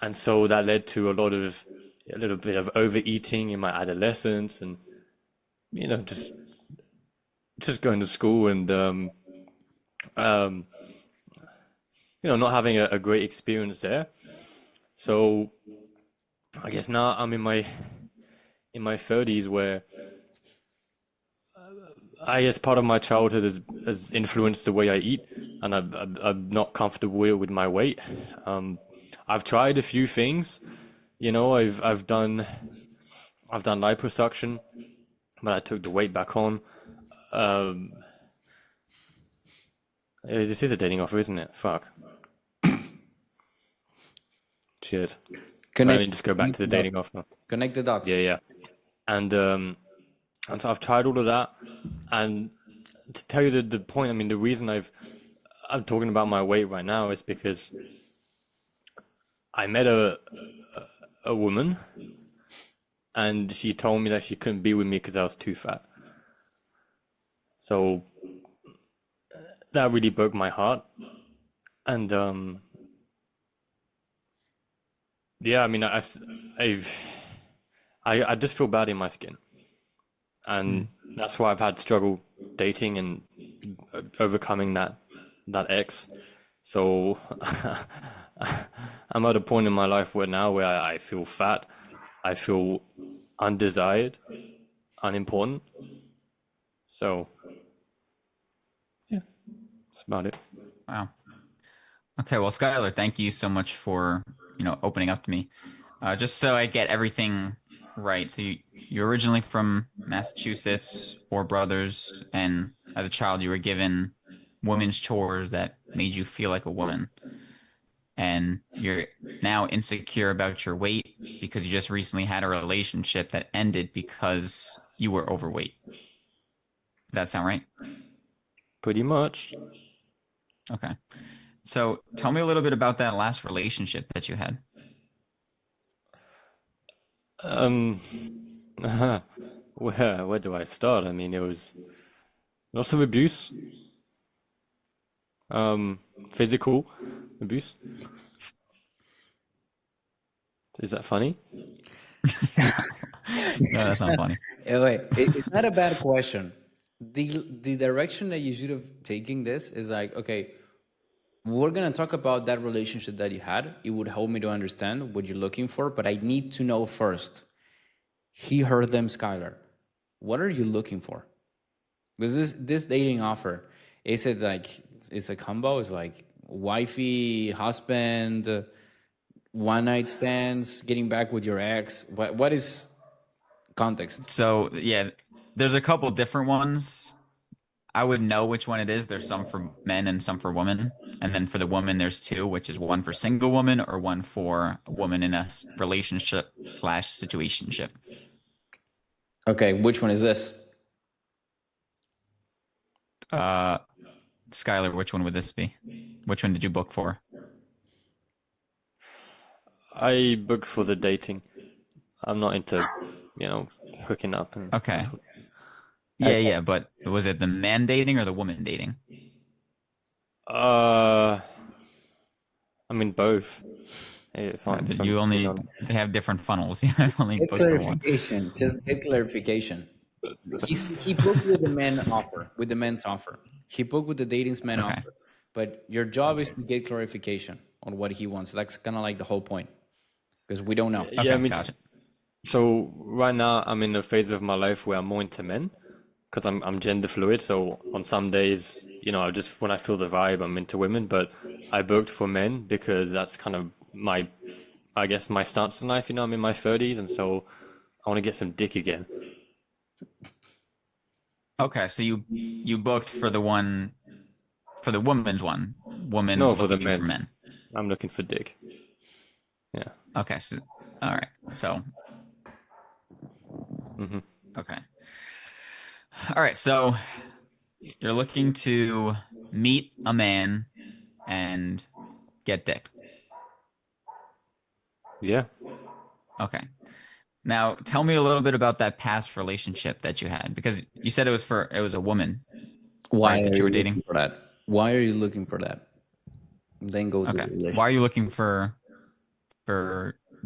And so that led to a little bit of overeating in my adolescence, and, just going to school and, um, not having a great experience there. So I guess now I'm in my 30s, where I guess part of my childhood has influenced the way I eat, and I'm not comfortable with my weight. I've tried a few things, I've done liposuction, but I took the weight back on. Um, this is a dating offer, isn't it? Fuck. Shit. Let me just go back to the dating offer. Connect the dots. Yeah, yeah. And so I've tried all of that, and to tell you the point, I mean, the reason I'm talking about my weight right now is because I met a woman, and she told me that she couldn't be with me because I was too fat. So that really broke my heart. And yeah, I mean, I just feel bad in my skin, and that's why I've had struggle dating and overcoming that ex. So I'm at a point in my life where I feel fat, I feel undesired, unimportant. So yeah, that's about it. Wow. Okay, well, Skylar, thank you so much for, opening up to me. Just so I get everything right. So you're originally from Massachusetts, four brothers, and as a child you were given women's chores that made you feel like a woman. And you're now insecure about your weight because you just recently had a relationship that ended because you were overweight. Does that sound right? Pretty much. Okay. So tell me a little bit about that last relationship that you had. Um, where do I start? I mean, it was lots of abuse, um, physical abuse. Is that funny? No, that's not funny. Wait, it's not a bad question. The direction that you should have taken this is like, okay, we're gonna talk about that relationship that you had. It would help me to understand what you're looking for, but I need to know first. He heard them, Skylar. What are you looking for? Because this dating offer, is it like it's a combo? It's like wifey, husband, one night stands, getting back with your ex. What is context? So yeah, there's a couple different ones. I would know which one it is. There's some for men and some for women. And then for the woman, there's two, which is one for single woman or one for a woman in a relationship slash situationship. Okay, which one is this? Skylar, which one would this be? Which one did you book for? I booked for the dating. I'm not into, hooking up and Okay. that's what- Yeah, but was it the man dating or the woman dating? Uh, I mean both. If I'm being honest. They have different funnels. You only Get book for one. clarification. Just get clarification. He booked with the men's offer. He booked with the dating's men Okay. offer. But your job is to get clarification on what he wants. That's kind of like the whole point, because we don't know. Yeah, I Okay, mean, gotcha. so right now I'm in a phase of my life where I'm more into men because I'm gender fluid. So on some days, when I feel the vibe, I'm into women. But I booked for men because that's kind of I guess my stance in life. I'm in my 30s, and so I want to get some dick again. Okay, so you booked for the woman's one. Woman No, for the looking for men. men's. I'm looking for dick. Yeah. Okay, so all right. So hmm okay. All right, so you're looking to meet a man and get dick. Yeah. Okay. Now, tell me a little bit about that past relationship that you had, because you said it was a woman, Why right, are that you you were dating? looking for that? Why are you looking for that? Then go to Okay. the Why are relationship. you looking for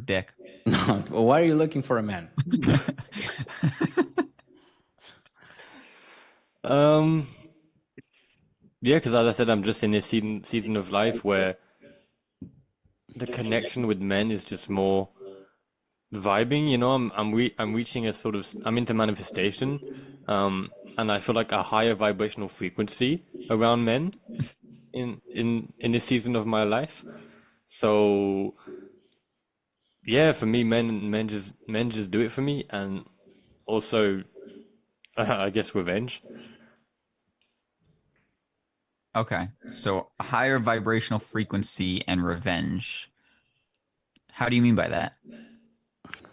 dick? No, well, why are you looking for a man? Um, yeah, because as I said, I'm just in this season of life where the connection with men is just more vibing. You know, I'm reaching a sort of I'm into manifestation, and I feel like a higher vibrational frequency around men in this season of my life. So yeah, for me, men just do it for me, and also I guess revenge. Okay. So higher vibrational frequency and revenge. How do you mean by that?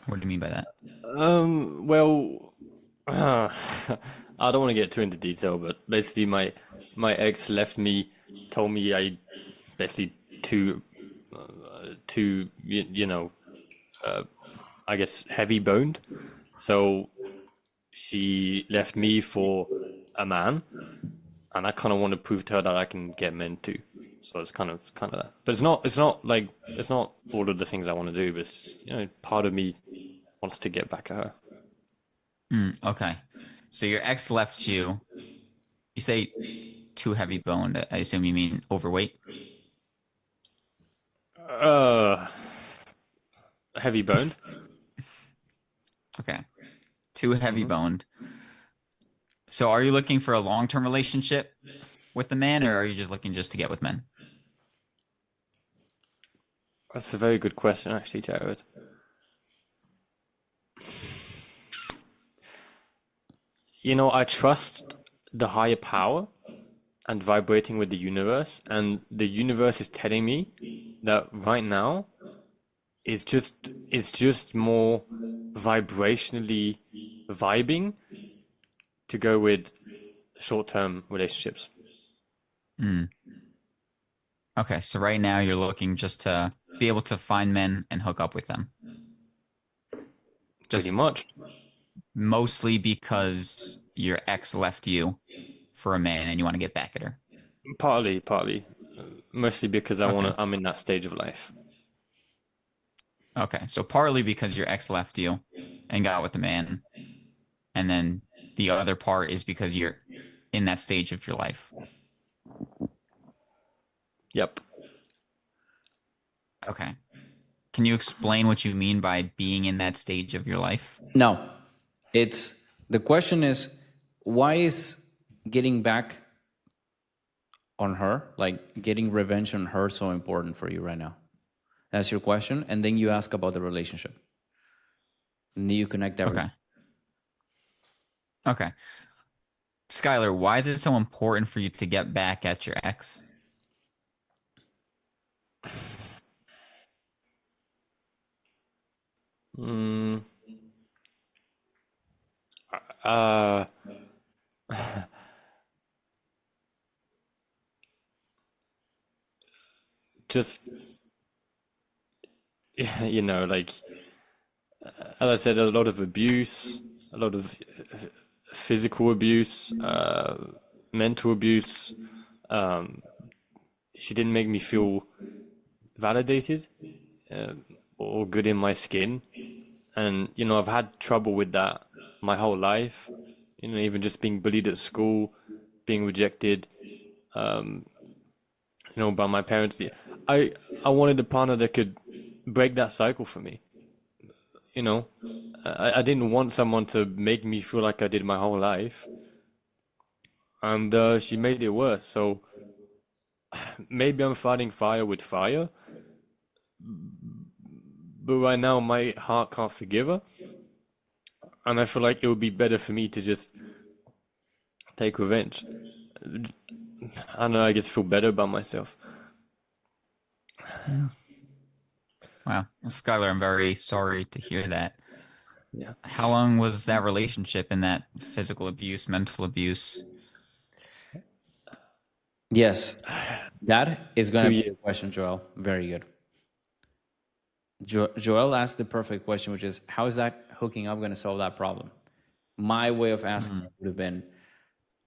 What do you mean by that? Well, I don't want to get too into detail, but basically, my ex left me, told me I basically too you know, I guess heavy boned. So she left me for a man, and I kind of want to prove to her that I can get men too. So it's kind of that. But it's not all of the things I want to do, but it's just, part of me wants to get back at her. Okay. So your ex left you. You say too heavy boned. I assume you mean overweight. Uh, Heavy boned. Okay. Too heavy boned. So are you looking for a long-term relationship with the man, or are you just looking just to get with men? That's a very good question, actually, Jared. I trust the higher power and vibrating with the universe, and the universe is telling me that right now it's just more vibrationally vibing to go with short-term relationships. Hmm. Okay. So right now you're looking just to be able to find men and hook up with them. Pretty Just much. mostly because your ex left you for a man and you want to get back at her. Partly. Mostly because Okay. I'm in that stage of life. Okay. So partly because your ex left you and got with a man, and then the other part is because you're in that stage of your life. Yep. Okay. Can you explain what you mean by being in that stage of your life? No, it's the question is why is getting back on her, like getting revenge on her, so important for you right now? That's your question, and then you ask about the relationship, and then you connect everything. Okay. Okay. Skylar, why is it so important for you to get back at your ex? Mm, uh, just like as I said, a lot of abuse, a lot of physical abuse, mental abuse. Um, she didn't make me feel validated uh, or good in my skin, and I've had trouble with that my whole life. Even just being bullied at school, being rejected, by my parents. I wanted a partner that could break that cycle for me. You know, I didn't want someone to make me feel like I did my whole life, and she made it worse. So maybe I'm fighting fire with fire, but right now my heart can't forgive her, and I feel like it would be better for me to just take revenge. I don't know. I just feel better about myself. Hmm. Wow. Well, Skylar, I'm very sorry to hear that. Yeah, How long was that relationship and that physical abuse, mental abuse? Yes, that is going two to be years. the question, Joel. Very good. Joel asked the perfect question, which is, how is that hooking up going to solve that problem? My way of asking would have been,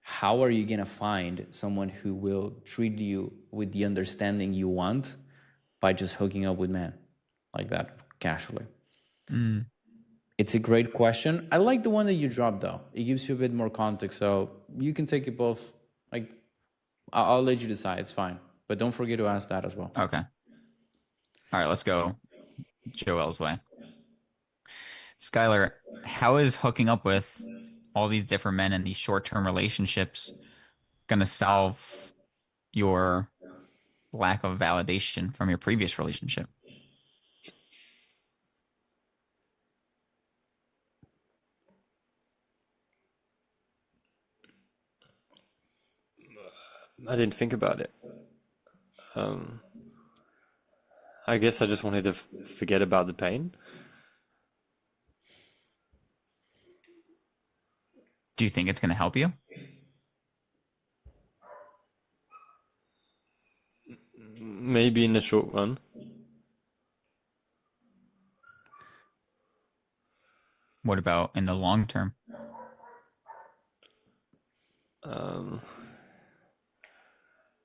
how are you going to find someone who will treat you with the understanding you want by just hooking up with men like that casually? It's a great question. I like the one that you dropped, though. It gives you a bit more context, so you can take it both. Like, I'll let you decide. It's fine, but don't forget to ask that as well. Okay. All right, let's go Joel's way. Skylar, how is hooking up with all these different men in these short-term relationships going to solve your lack of validation from your previous relationship? I didn't think about it. I guess I just wanted to forget about the pain. Do you think it's going to help you? Maybe in the short run. What about in the long term?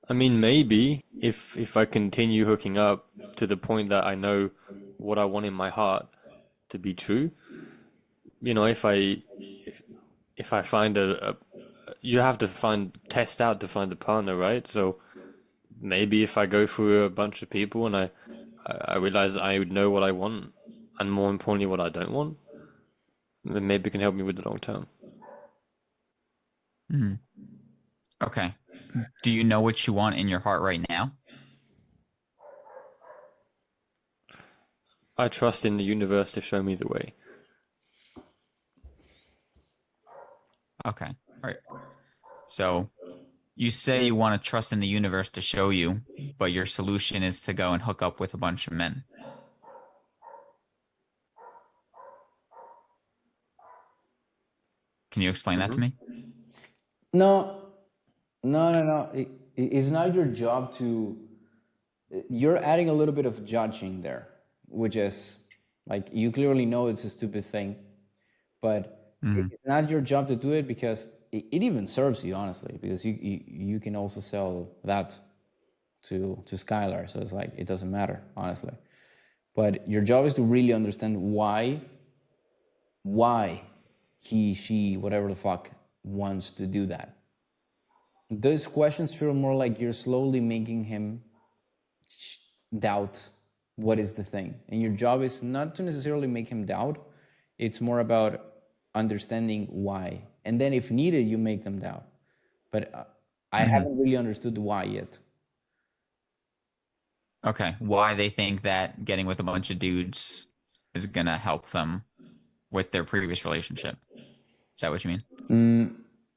I mean, maybe if I continue hooking up to the point that I know what I want in my heart to be true, you know, if I find you have to test out to find a partner, right? So maybe if I go through a bunch of people and I realize I know what I want and more importantly what I don't want, then maybe it can help me with the long term. Okay. Do you know what you want in your heart right now? I trust in the universe to show me the way. Okay. All right. So you say you want to trust in the universe to show you, but your solution is to go and hook up with a bunch of men. Can you explain that to me? No, no. It's not your job to. You're adding a little bit of judging there, which is like you clearly know it's a stupid thing, but it's not your job to do it because it even serves you honestly, because you can also sell that to Skylar, so it's like it doesn't matter honestly. But your job is to really understand why he, she, whatever the fuck wants to do that. Those questions feel more like you're slowly making him doubt what is the thing. And your job is not to necessarily make him doubt, it's more about understanding why. And then if needed, you make them doubt. But I haven't really understood why yet. Okay. Why they think that getting with a bunch of dudes is gonna help them with their previous relationship. Is that what you mean?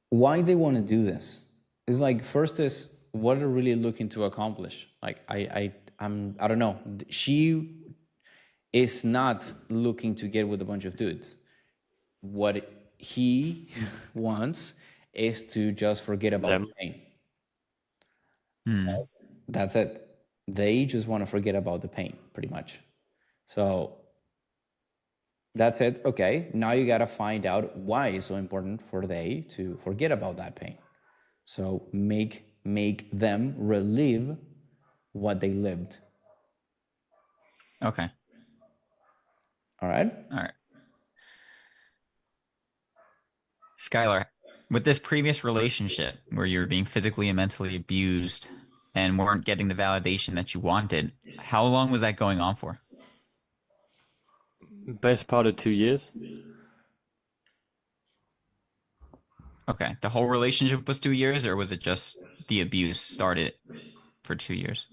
Why they want to do this is like, first is what they're really looking to accomplish. Like I don't know. She is not looking to get with a bunch of dudes. What he wants is to just forget about the pain. That's it. They just want to forget about the pain, pretty much. So that's it. Okay, now you got to find out why it's so important for they to forget about that pain. So make them relive what they lived. Okay. All right? All right. Skylar, with this previous relationship where you were being physically and mentally abused and weren't getting the validation that you wanted, how long was that going on for? Best part of 2 years. Okay. The whole relationship was 2 years, or was it just the abuse started for 2 years?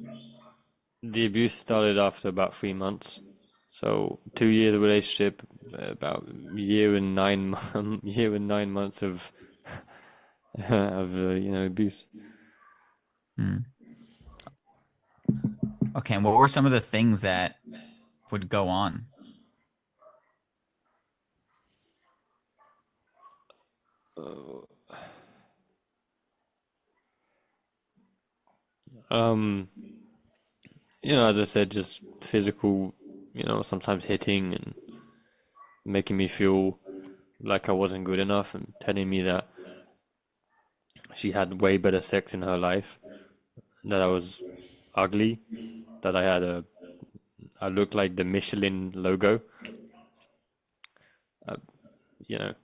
The abuse started after about 3 months. So 2 years of relationship, about year and 9 year and 9 months of abuse. Okay. And what were some of the things that would go on? As I said, just physical sometimes hitting and making me feel like I wasn't good enough and telling me that she had way better sex in her life, that I was ugly, that I looked like the Michelin logo. Uh, you know,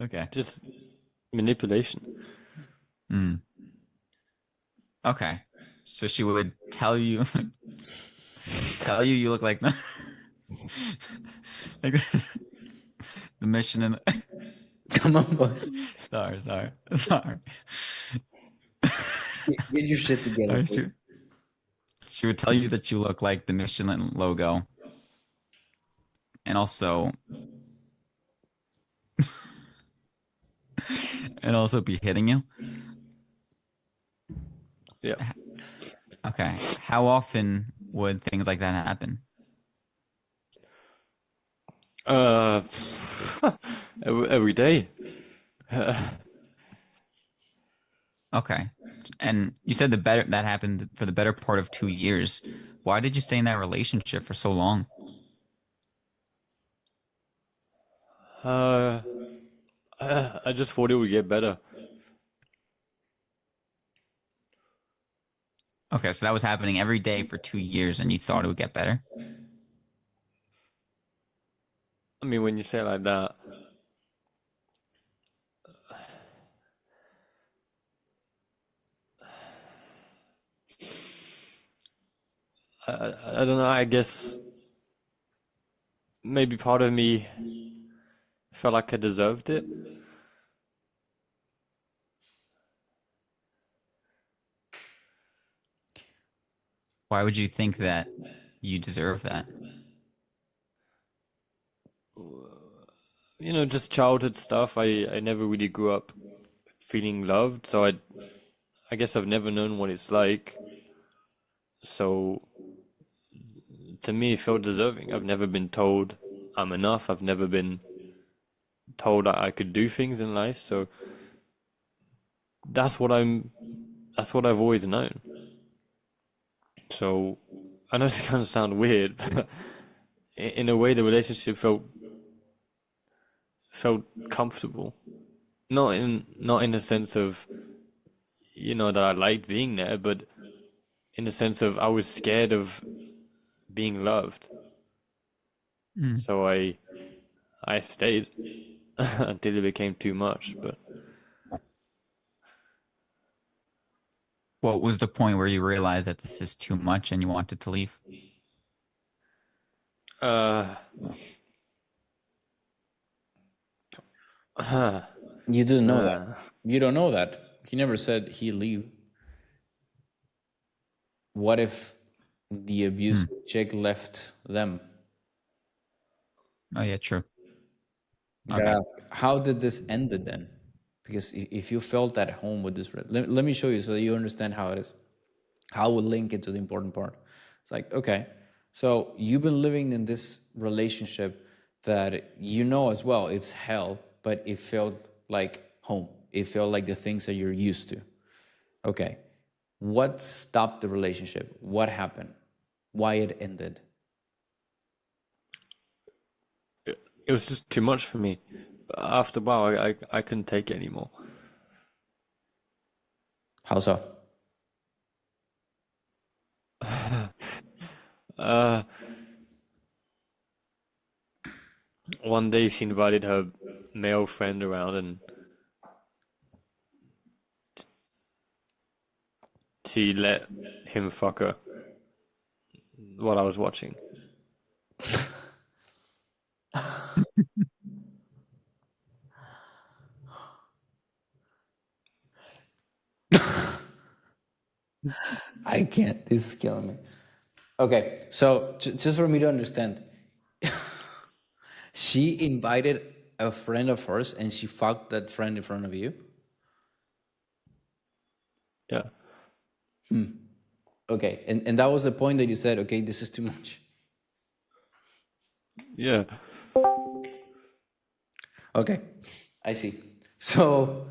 Okay. just manipulation. Hmm. Okay. So she would tell you you look like like the mission in Come on, boys. sorry. Get your shit together, Sorry, please. she would tell you that you look like the Michelin logo, and also be hitting you. Yeah. Okay. How often would things like that happen? Uh, every day. Okay. And you said that happened for the better part of 2 years. Why did you stay in that relationship for so long? Uh, I just thought it would get better. Okay, so that was happening every day for 2 years, and you thought it would get better? I mean, when you say it like that, I don't know. I guess maybe part of me felt like I deserved it. Why would you think that you deserve that? Just childhood stuff. I never really grew up feeling loved, so I guess I've never known what it's like. So to me, it felt deserving. I've never been told I'm enough. I've never been told I could do things in life. So that's what that's what I've always known. So I know it's gonna sound weird, but in a way, the relationship felt comfortable. Not in the sense of that I liked being there, but in the sense of I was scared of being loved. Mm. So I stayed until it became too much. But What was the point where you realized that this is too much and you wanted to leave? uh, You didn't know that. uh, You don't know that. He never said he'd leave. What if the Hmm. abusive chick left them? Oh yeah, true. You gotta Okay. ask, how did this ended then? Because if you felt at home with this, let me show you so that you understand how it is. How we link it to the important part. It's like, okay, so you've been living in this relationship that you know as well, it's hell, but it felt like home. It felt like the things that you're used to. Okay, what stopped the relationship? What happened? Why it ended? it was just too much for me. After a while, I couldn't take it anymore. How so? Uh, One day she invited her male friend around and she let him fuck her while I was watching. I can't. This is killing me. Okay, so just for me to understand, she invited a friend of hers and she fucked that friend in front of you? Yeah. Okay, and that was the point that you said, okay, this is too much. Yeah. Okay, I see. So,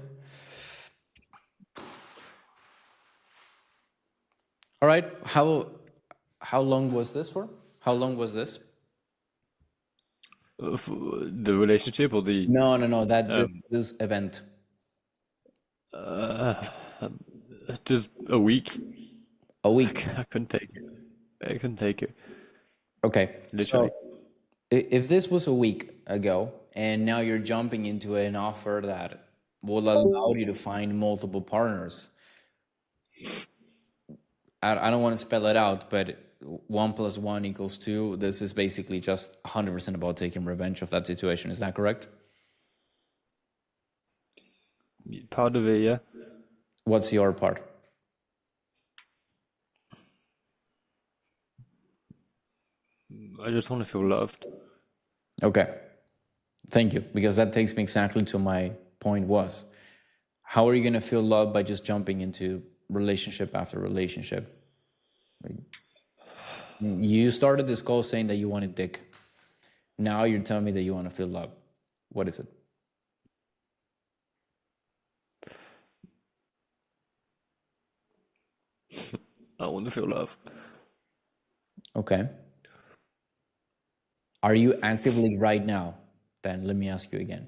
all right, how How long was this for? How long was this? The relationship or the No. That um, this event. uh, just a week. A week. I couldn't take it. I couldn't take it. Okay. So Literally. if this was a week ago and now you're jumping into an offer that will allow you to find multiple partners, I don't want to spell it out, but 1 + 1 = 2. This is basically just 100% about taking revenge of that situation. Is that correct? Part of it, yeah. What's your part? I just want to feel loved. Okay. Thank you, because that takes me exactly to my point was, how are you going to feel loved by just jumping into relationship after relationship? You started this call saying that you wanted dick. Now you're telling me that you want to feel loved. What is it? I want to feel love. Okay. Are you actively right now, then let me ask you again,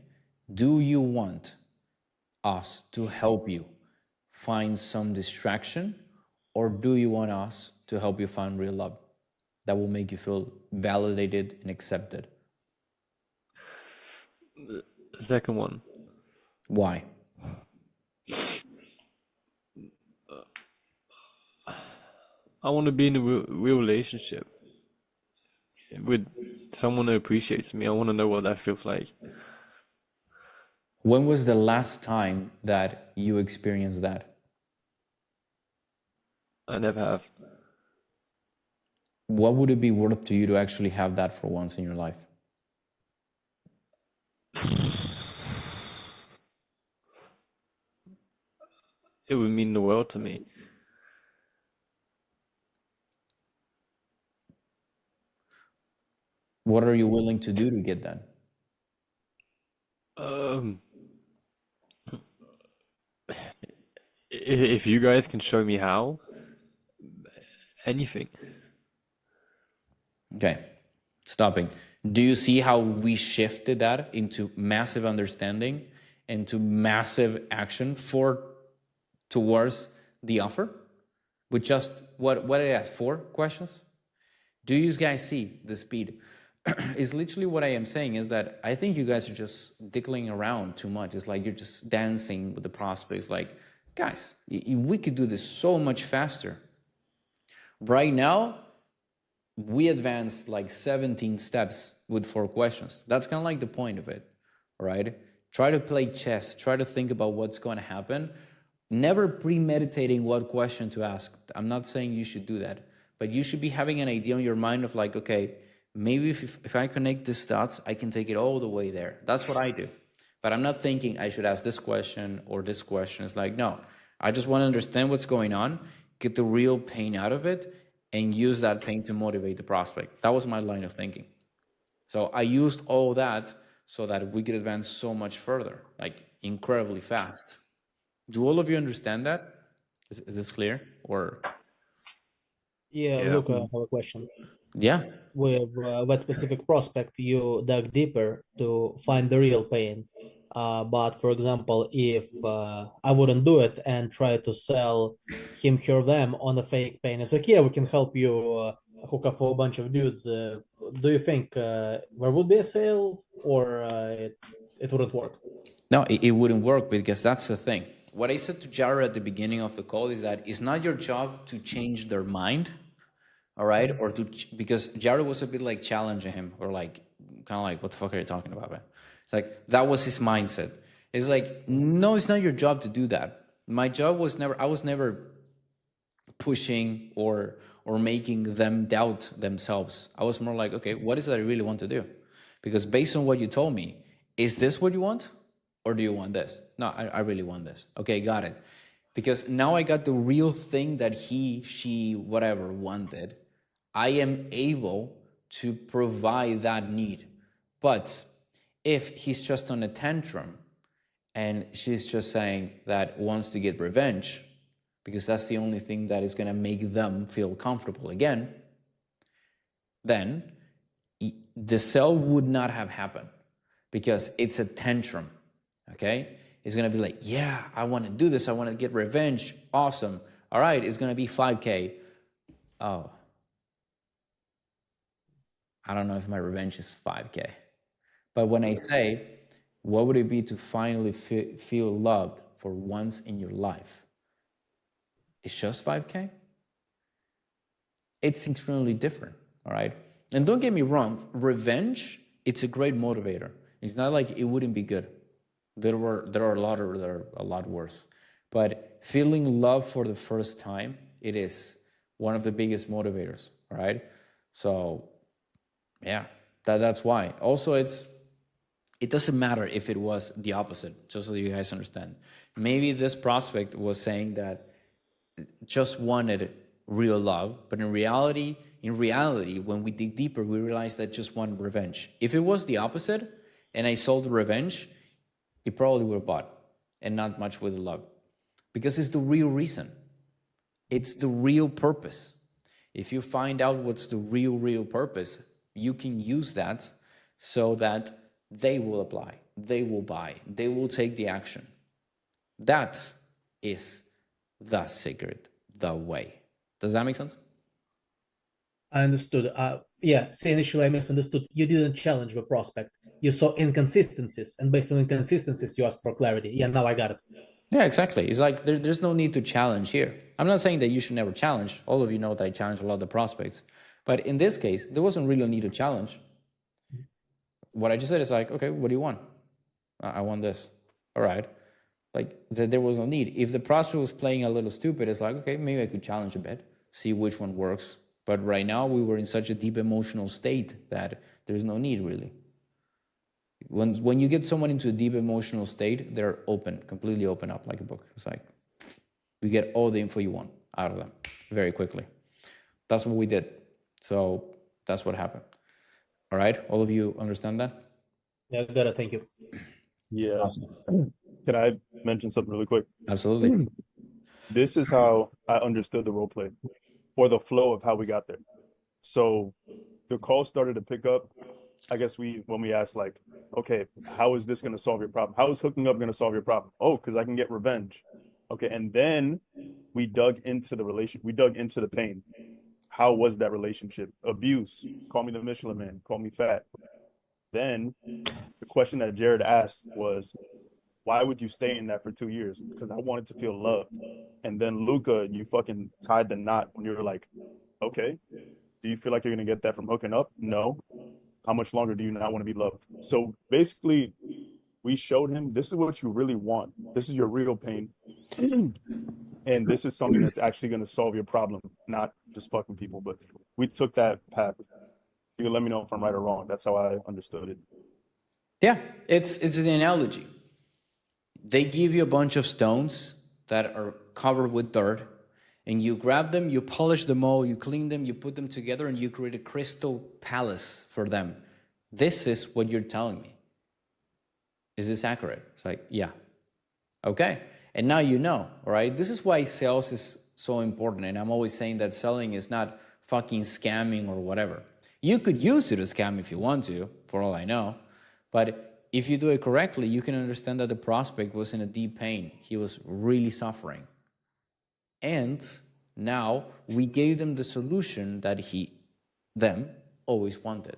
do you want us to help you find some distraction, or do you want us to help you find real love that will make you feel validated and accepted? The second one. Why? I want to be in a real relationship with someone who appreciates me. I want to know what that feels like. When was the last time that you experienced that? I never have. What would it be worth to you to actually have that for once in your life? It would mean the world to me. What are you willing to do to get that? Um, if you guys can show me how, anything. Okay, stopping. Do you see how we shifted that into massive understanding, into massive action for towards the offer? With just what I asked, 4 questions? Do you guys see the speed? Is literally what I am saying is that I think you guys are just dickling around too much. It's like you're just dancing with the prospects. Like, guys, we could do this so much faster. Right now, we advanced like 17 steps with 4 questions. That's kind of like the point of it, right? Try to play chess, try to think about what's going to happen, never premeditating what question to ask. I'm not saying you should do that, but you should be having an idea in your mind of like, okay, maybe if I connect these dots, I can take it all the way there. That's what I do. But I'm not thinking I should ask this question or this question. It's like, no, I just want to understand what's going on, get the real pain out of it, and use that pain to motivate the prospect. That was my line of thinking. So I used all that so that we could advance so much further, like incredibly fast. Do all of you understand that? Is this clear? Or Yeah, Yeah. look, I have a question. yeah, With that specific prospect, you dug deeper to find the real pain. But for example, if I wouldn't do it and try to sell him, her, them on a fake pain, it's like, yeah, we can help you hook up for a bunch of dudes. Do you think there would be a sale, or it wouldn't work? no, it wouldn't work because that's the thing. What I said to Jared at the beginning of the call is that it's not your job to change their mind, all right? Or to, because Jared was a bit like challenging him or like, kind of like, what the fuck are you talking about, man? It's like, that was his mindset. It's like, no, it's not your job to do that. My job was never, I was never pushing or making them doubt themselves. I was more like, okay, what is it I really want to do? Because based on what you told me, is this what you want? Or do you want this? No, I really want this. Okay, got it. Because now I got the real thing that he, she, whatever wanted. I am able to provide that need. But if he's just on a tantrum and she's just saying that wants to get revenge, because that's the only thing that is going to make them feel comfortable again, then the cell would not have happened because it's a tantrum. Okay, it's gonna be like, yeah, I want to do this, I want to get revenge, awesome, all right, it's gonna be 5K. Oh, I don't know if my revenge is 5K. But when I say, what would it be to finally feel loved for once in your life? It's just 5K? It's extremely different, all right? And don't get me wrong, revenge, it's a great motivator. It's not like it wouldn't be good. There are a lot that are a lot worse. But feeling love for the first time, it is one of the biggest motivators, all right? So yeah, that's why. Also, it doesn't matter if it was the opposite, just so you guys understand. Maybe this prospect was saying that just wanted real love, but in reality, when we dig deeper, we realize that just wanted revenge. If it was the opposite, and I sold the revenge, it probably would have bought, and not much with the love, because it's the real reason. It's the real purpose. If you find out what's the real purpose, you can use that so that they will apply, they will buy, they will take the action. That is the secret, the way. Does that make sense? I understood. Yeah, see, initially I misunderstood. You didn't challenge the prospect. You saw inconsistencies, and based on inconsistencies, you asked for clarity. Yeah, now I got it. Yeah, exactly. It's like there's no need to challenge here. I'm not saying that you should never challenge. All of you know that I challenge a lot of the prospects. But in this case, there wasn't really a need to challenge. What I just said is like, okay, what do you want? I want this. All right. Like there was no need. If the prospect was playing a little stupid, it's like, okay, maybe I could challenge a bit, see which one works. But right now we were in such a deep emotional state that there's no need really. When you get someone into a deep emotional state, they're open, completely open up like a book. It's like you get all the info you want out of them very quickly. That's what we did. So that's what happened. All right, all of you understand that? Yeah, I got it. Thank you. Yeah. Awesome. Can I mention something really quick? Absolutely. This is how I understood the role play, or the flow of how we got there. So the call started to pick up. I guess when we asked like, okay, how is this going to solve your problem? How is hooking up going to solve your problem? Oh, because I can get revenge. Okay, and then we dug into the relation. We dug into the pain. How was that relationship? Abuse. Call me the Michelin Man. Call me fat. Then the question that Jared asked was, why would you stay in that for 2 years? Because I wanted to feel loved. And then Luca, you fucking tied the knot when you were like, okay, do you feel like you're gonna get that from hooking up? No. How much longer do you not want to be loved? So basically, we showed him this is what you really want. This is your real pain. And this is something that's actually gonna solve your problem, not just fucking people. But we took that path. You can let me know if I'm right or wrong. That's how I understood it. Yeah, it's an analogy. They give you a bunch of stones that are covered with dirt, and you grab them, you polish them all, you clean them, you put them together, and you create a crystal palace for them. This is what you're telling me. Is this accurate? It's like, yeah. Okay. And now you know, all right? This is why sales is so important. And I'm always saying that selling is not fucking scamming or whatever. You could use it as scam if you want to, for all I know. But if you do it correctly, you can understand that the prospect was in a deep pain. He was really suffering. And now we gave them the solution that them always wanted.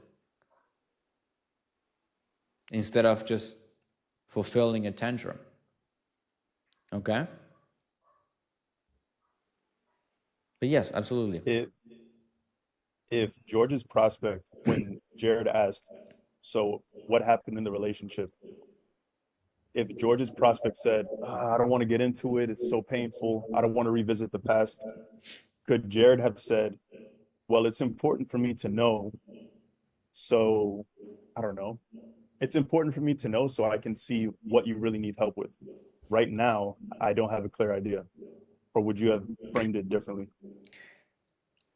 Instead of just fulfilling a tantrum. Okay? But yes, absolutely. If George's prospect, when Jared asked, so what happened in the relationship? If George's prospect said, I don't want to get into it, it's so painful, I don't want to revisit the past, could Jared have said, well, it's important for me to know, so I don't know. It's important for me to know so I can see what you really need help with. Right now, I don't have a clear idea. Or would you have framed it differently?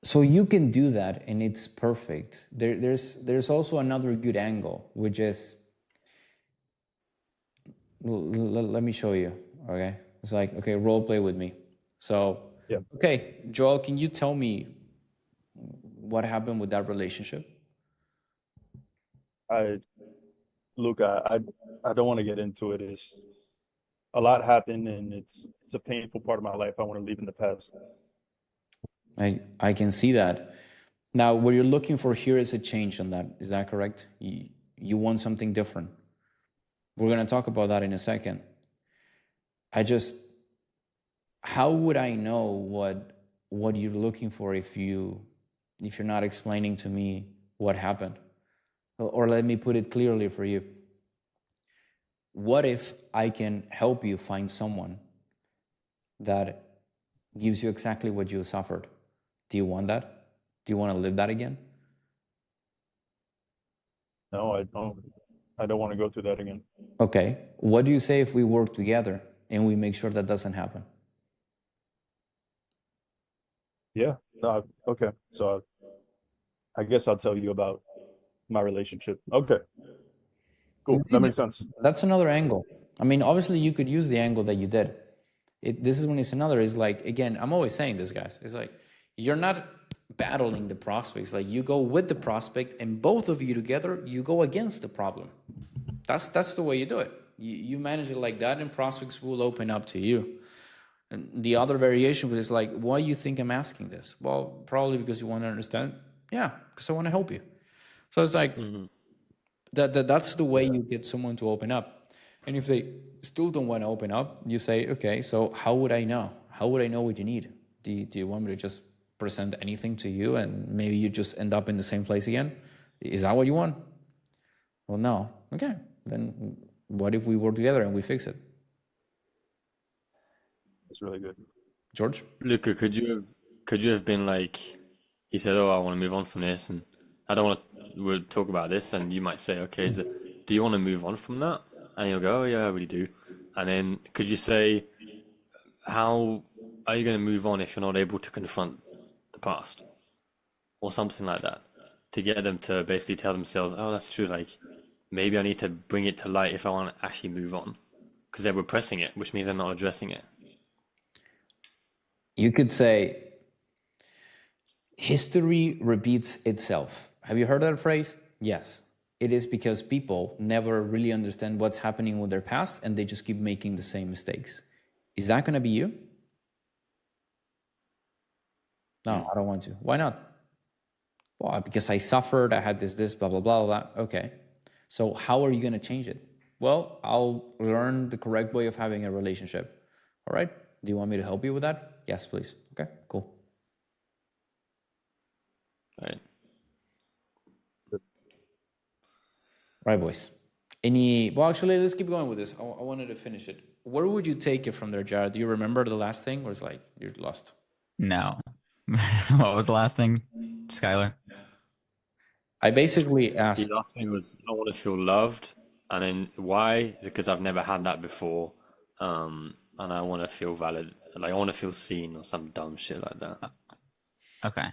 So you can do that, and it's perfect. There's also another good angle, which is let me show you. Okay, it's like, okay, role play with me. So Yeah. okay, Joel, can you tell me what happened with that relationship? Luke, I don't want to get into it. It's a lot happened, and it's a painful part of my life. I want to leave in the past. I can see that. Now, what you're looking for here is a change on that. Is that correct? You want something different. We're going to talk about that in a second. How would I know what you're looking for if you're not explaining to me what happened? Or let me put it clearly for you. What if I can help you find someone that gives you exactly what you suffered? Do you want that? Do you want to live that again? No, I don't. I don't want to go through that again. Okay. What do you say if we work together and we make sure that doesn't happen? Yeah. No. Okay. So I guess I'll tell you about my relationship. Okay. Cool. That makes sense. That's another angle. I mean, obviously, you could use the angle that you did. This is when it's another. Is like, again, I'm always saying this, guys. It's like you're not battling the prospects. Like you go with the prospect, and both of you together, you go against the problem. That's the way you do it. You manage it like that, and prospects will open up to you. And the other variation was like, why you think I'm asking this? Well, probably because you want to understand. Yeah, because I want to help you. So it's like that's the way you get someone to open up. And if they still don't want to open up, you say, okay, so how would I know? How would I know what you need? Do you want me to just present anything to you and maybe you just end up in the same place again? Is that what you want? Well, no. Okay, then what if we work together and we fix it? It's really good. George? Luca, could you have been like, he said, "Oh, I want to move on from this, and I don't want to we'll talk about this," and you might say, "Okay, so do you want to move on from that?" And he'll go, "Oh yeah, I really do." And then could you say, "How are you going to move on if you're not able to confront the past?" Or something like that, to get them to basically tell themselves, "Oh, that's true. Like maybe I need to bring it to light if I want to actually move on," because they're repressing it, which means they're not addressing it. You could say, history repeats itself. Have you heard that phrase? Yes. It is because people never really understand what's happening with their past and they just keep making the same mistakes. Is that going to be you? No, I don't want to. Why not? Well, because I suffered, I had this, blah, blah, blah, blah. Okay. So how are you going to change it? Well, I'll learn the correct way of having a relationship. All right. Do you want me to help you with that? Yes, please. Okay, cool. Right. Right, boys. Well, actually, let's keep going with this. I wanted to finish it. Where would you take it from there, Jared? Do you remember the last thing, or is like you're lost? No. What was the last thing, Skylar? I basically The asked, last thing was, I want to feel loved, and then why? Because I've never had that before, and I want to feel valid, like I want to feel seen or some dumb shit like that. Okay.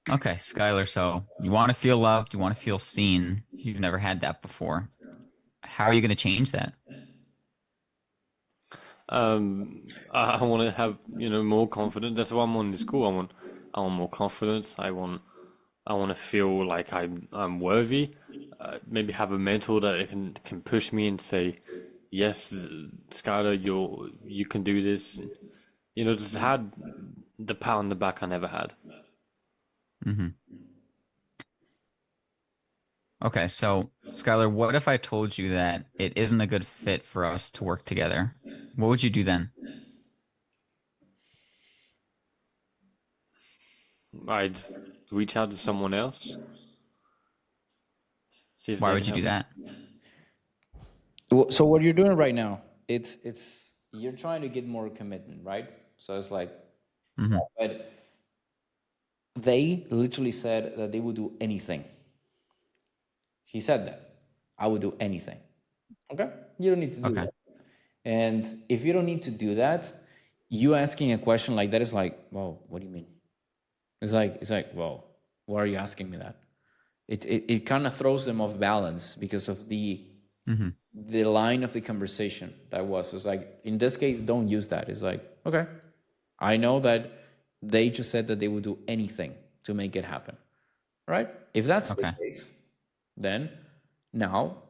Okay, Skylar, so you want to feel loved, you want to feel seen. You've never had that before. How are you going to change that? I want to have more confidence. That's why I'm on this call. I want more confidence. I want to feel like I'm worthy. Maybe have a mentor that can push me and say, yes, Skylar, you can do this. Just had the pat on the back I never had. Hmm. Okay, so Skylar, what if I told you that it isn't a good fit for us to work together? What would you do then? I'd reach out to someone else, see if Why they would can you help do me. that? so what you're doing right now, it's you're trying to get more commitment, right? So it's like, Hmm. but they literally said that they would do anything. He said that I would do anything. Okay, you don't need to do Okay. that. And if you don't need to do that, you asking a question like that is like, well, what do you mean? It's like, well, why are you asking me that? It kind of throws them off balance because of Hmm. the line of the conversation that was. It's like, in this case, don't use that. It's like, okay, I know that They just said that they would do anything to make it happen, right? If that's the Okay. case, then now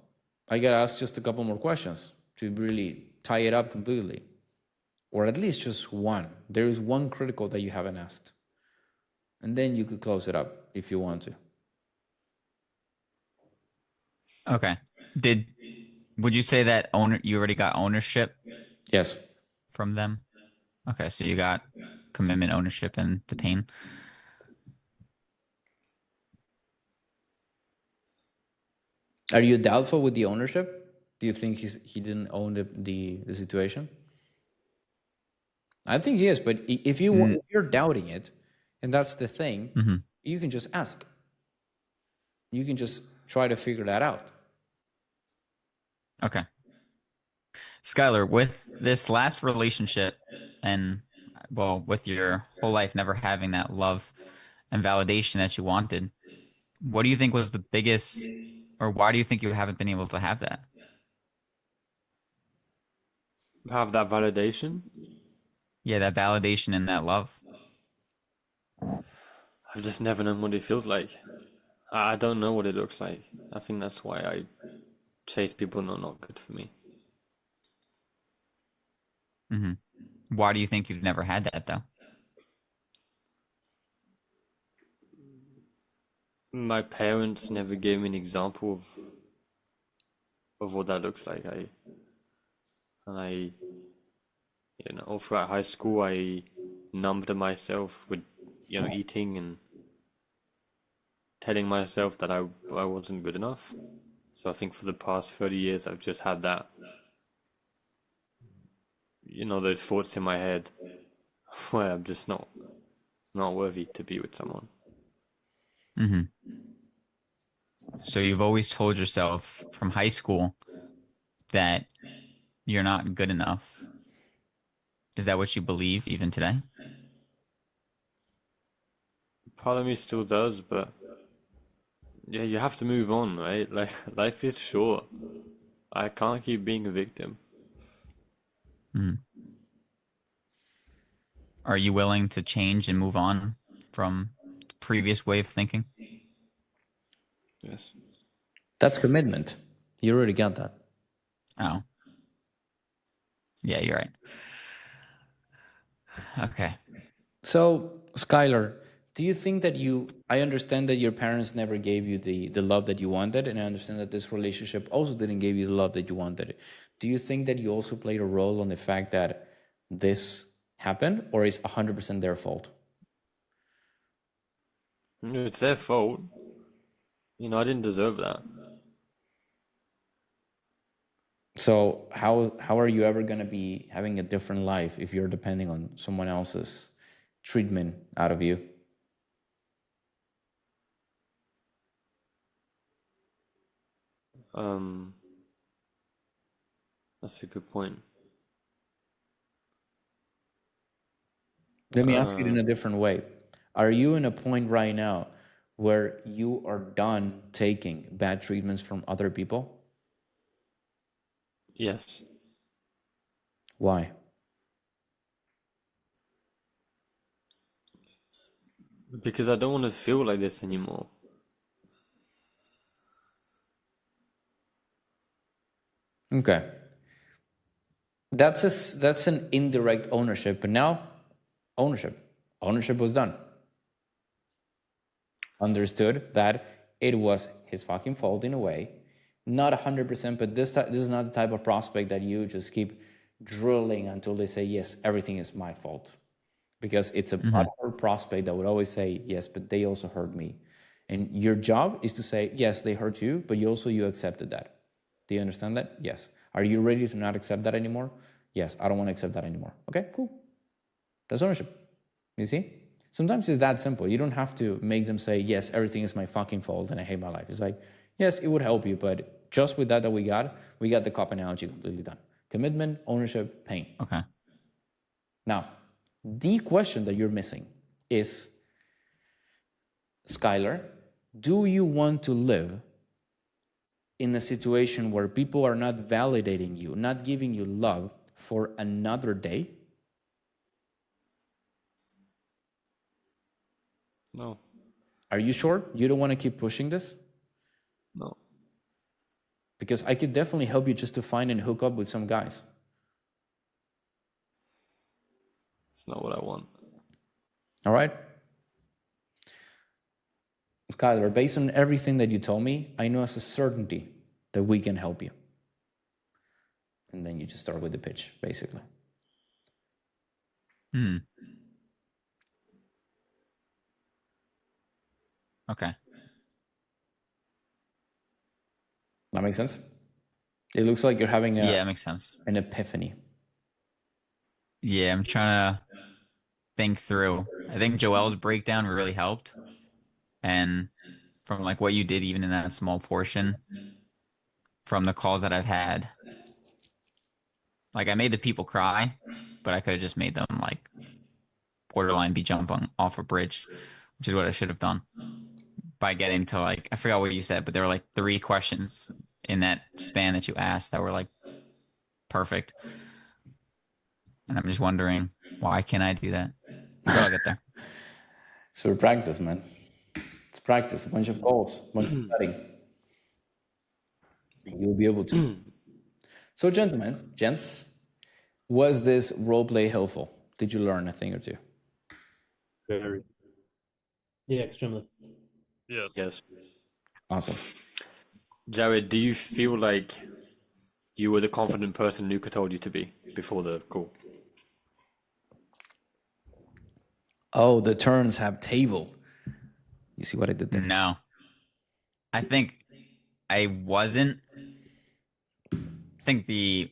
I gotta ask just a couple more questions to really tie it up completely, or at least just one. There is one critical that you haven't asked, and then you could close it up if you want to. Okay. Would you say that you already got ownership Yes. from them? Okay, so you got commitment, ownership, and the pain. Are you doubtful with the ownership? Do you think he didn't own the situation? I think he is, but if you're doubting it, and that's the thing, you can just ask. You can just try to figure that out. Okay. Skylar, with this last relationship and, well, with your whole life never having that love and validation that you wanted, what do you think was the biggest, or why do you think you haven't been able to have that? Have that validation. Yeah, that validation and that love. I've just never known what it feels like. I don't know what it looks like. I think that's why I chase people not good for me. Why do you think you've never had that though? My parents never gave me an example of what that looks like. All throughout high school, I numbed myself with, eating and telling myself that I wasn't good enough. So I think for the past 30 years, I've just had that, those thoughts in my head where I'm just not worthy to be with someone. So you've always told yourself from high school that you're not good enough. Is that what you believe even today? Part of me still does, but yeah, you have to move on, right? Like, life is short. I can't keep being a victim. Are you willing to change and move on from the previous way of thinking? Yes. That's commitment. You already got that. Oh. Yeah, you're right. Okay. So, Skylar, do you think that I understand that your parents never gave you the love that you wanted, and I understand that this relationship also didn't give you the love that you wanted. Do you think that you also played a role on the fact that this happened, or is 100% their fault? It's their fault. I didn't deserve that. So how are you ever going to be having a different life if you're depending on someone else's treatment out of you? That's a good point. Let me ask it in a different way. Are you in a point right now where you are done taking bad treatments from other people? Yes. Why? Because I don't want to feel like this anymore. Okay. That's an indirect ownership, but now ownership was done. Understood that it was his fucking fault in a way, not 100%, but this is not the type of prospect that you just keep drilling until they say yes, everything is my fault, because it's a butthurt prospect that would always say yes, but they also hurt me, and your job is to say yes, they hurt you, but you accepted that. Do you understand that? Yes. Are you ready to not accept that anymore? Yes, I don't want to accept that anymore. Okay, cool. That's ownership. You see? Sometimes it's that simple. You don't have to make them say, yes, everything is my fucking fault and I hate my life. It's like, yes, it would help you, but just with that we got the cop analogy completely done. Commitment, ownership, pain. Okay. Now, the question that you're missing is, Skylar, do you want to live in a situation where people are not validating you, not giving you love for another day? No. Are you sure you don't want to keep pushing this? No. Because I could definitely help you just to find and hook up with some guys. It's not what I want. All right? Skylar, based on everything that you told me, I know as a certainty that we can help you. And then you just start with the pitch, basically. Okay. That makes sense? It looks like you're having Yeah, it makes sense. an epiphany. Yeah, I'm trying to think through. I think Joel's breakdown really helped. And from like what you did, even in that small portion, from the calls that I've had, like I made the people cry, but I could have just made them like borderline be jumping off a bridge, which is what I should have done by getting to like, I forgot what you said, but there were like 3 questions in that span that you asked that were like perfect. And I'm just wondering, why can't I do that? But I'll get there. So practice, man. It's practice, a bunch of calls, a bunch of studying. You'll be able to. So, gentlemen, gents, was this role play helpful? Did you learn a thing or two? Very. Yeah, extremely. Yes. Awesome. Jared, do you feel like you were the confident person Luca told you to be before the call? Oh, the turns have table. You see what I did there? No. I think I wasn't. I think the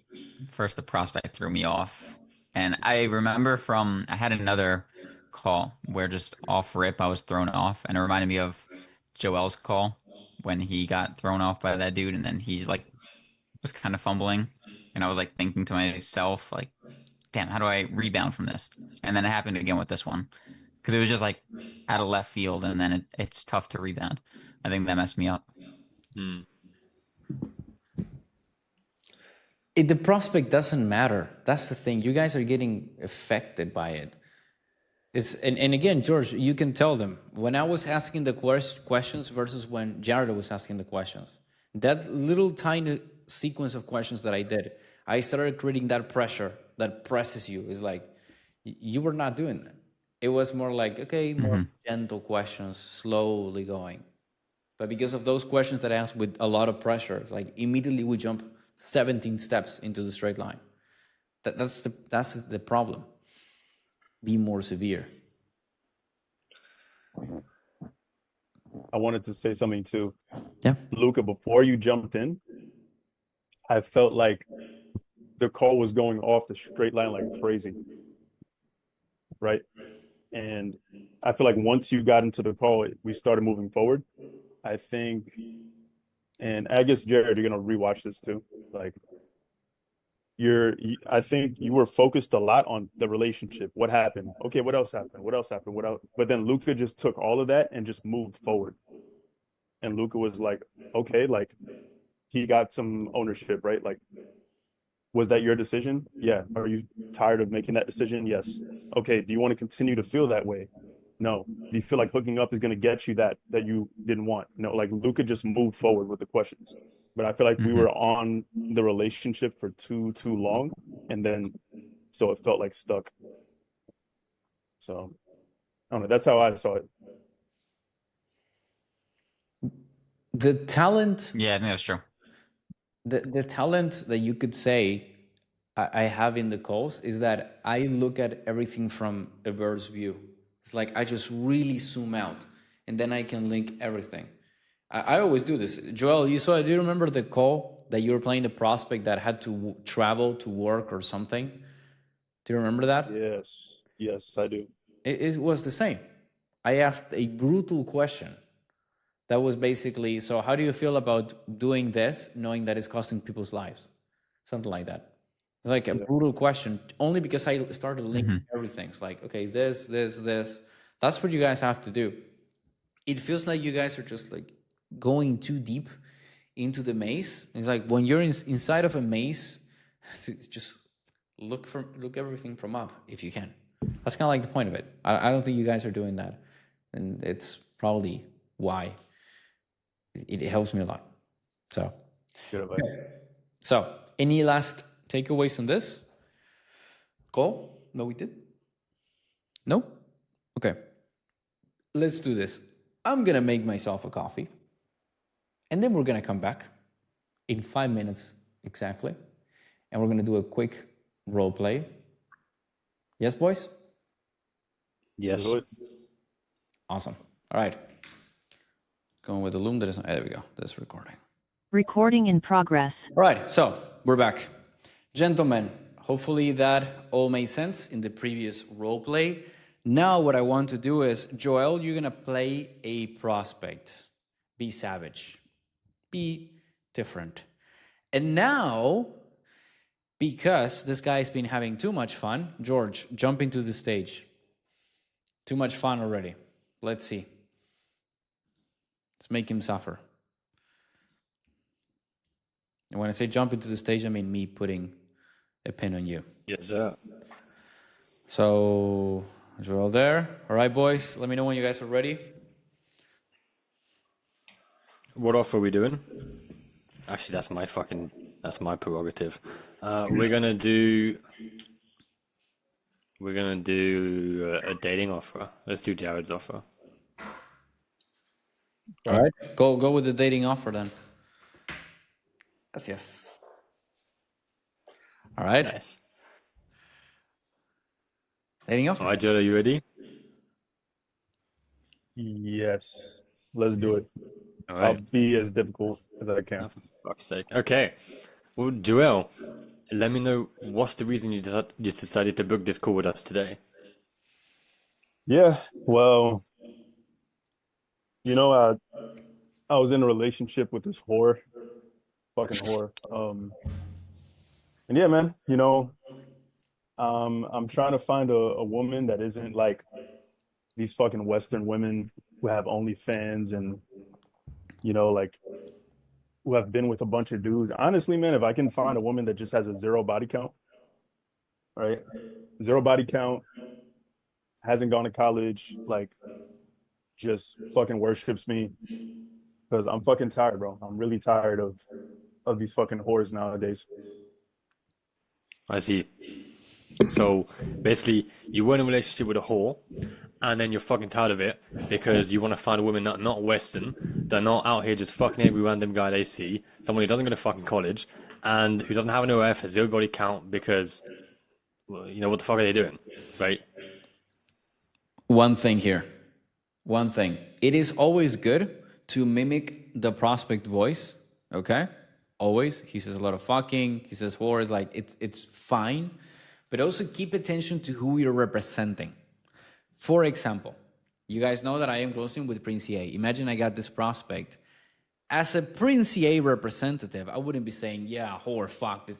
prospect threw me off. And I remember I had another call where just off rip I was thrown off, and it reminded me of Joel's call when he got thrown off by that dude, and then he like was kind of fumbling, and I was like thinking to myself like, damn, how do I rebound from this? And then it happened again with this one because it was just like out of left field, and then it's tough to rebound. I think that messed me up. The prospect doesn't matter. That's the thing. You guys are getting affected by it. And again, George, you can tell them when I was asking the questions versus when Jared was asking the questions. That little tiny sequence of questions that I did, I started creating that pressure that presses you. It's like you were not doing that. It was more like, okay, more gentle questions, slowly going. But because of those questions that I asked with a lot of pressure, it's like immediately we jump 17 steps into the straight line. That's the problem. Be more severe. I wanted to say something too. Yeah. Luca, before you jumped in, I felt like the call was going off the straight line like crazy. Right. And I feel like once you got into the call, we started moving forward. I think, and I guess Jared, you're gonna rewatch this too. Like I think you were focused a lot on the relationship. What happened? Okay, what else happened? What else happened? What else? But then Luca just took all of that and just moved forward. And Luca was like, okay, like he got some ownership, right? Like, was that your decision? Yeah. Are you tired of making that decision? Yes. Okay. Do you want to continue to feel that way? No. Do you feel like hooking up is going to get you that you didn't want? No. Like Luca just moved forward with the questions, but I feel like we were on the relationship for too long, and then so it felt like stuck. So I don't know. That's how I saw it. The talent. Yeah, I think that's true. The talent that you could say I have in the calls is that I look at everything from a bird's view. It's like I just really zoom out, and then I can link everything. I always do this. Joel, do you remember the call that you were playing the prospect that had to travel to work or something? Do you remember that? Yes, I do. It was the same. I asked a brutal question that was basically, so how do you feel about doing this, knowing that it's costing people's lives? Something like that. It's like a brutal question, only because I started linking everything. It's like, okay, this. That's what you guys have to do. It feels like you guys are just like going too deep into the maze. It's like when you're inside of a maze, just look everything from up if you can. That's kind of like the point of it. I don't think you guys are doing that. and it's probably why it helps me a lot. So, Good advice. so any last takeaways on this? Cole? No, we did. No. Okay. Let's do this. I'm gonna make myself a coffee, and then we're gonna come back in 5 minutes exactly, and we're gonna do a quick role play. Yes, boys? Yes. Do it. Awesome. All right. Going with the loom. There we go. That's recording. Recording in progress. All right. So we're back. Gentlemen, hopefully that all made sense in the previous role play. Now what I want to do is, Joel, you're going to play a prospect. Be savage. Be different. And now, because this guy's been having too much fun, George, jump into the stage. Too much fun already. Let's see. Let's make him suffer. And when I say jump into the stage, I mean me putting a pin on you. Yes, sir. So, Joel there. All right, boys. Let me know when you guys are ready. What offer are we doing? Actually, that's my prerogative. We're gonna do a dating offer. Let's do Jared's offer. All right. Go with the dating offer then. Yes. All right. Nice. Dating offer. All right, Jared, are you ready? Yes. Let's do it. All I'll right. be as difficult as I can. Oh, for fuck's sake. Okay. Well, Joel, let me know what's the reason you decided to book this call with us today. Yeah. Well, I was in a relationship with this whore, fucking whore. And yeah, man, I'm trying to find a woman that isn't like these fucking Western women who have OnlyFans and, like who have been with a bunch of dudes. Honestly, man, if I can find a woman that just has a zero body count, right? Zero body count, hasn't gone to college, like just fucking worships me because I'm fucking tired, bro. I'm really tired of these fucking whores nowadays. I see. So basically, you were in a relationship with a whore, and then you're fucking tired of it because you want to find a woman not Western, that not out here just fucking every random guy they see, someone who doesn't go to fucking college, and who doesn't have an OF, has zero body count because, well, what the fuck are they doing, right? One thing here. One thing. It is always good to mimic the prospect voice. Okay? Always. He says a lot of fucking. He says whores. Like it's fine. But also keep attention to who you're representing. For example, you guys know that I am closing with Prince EA. Imagine I got this prospect. As a Prince EA representative, I wouldn't be saying, yeah, whore, fuck this.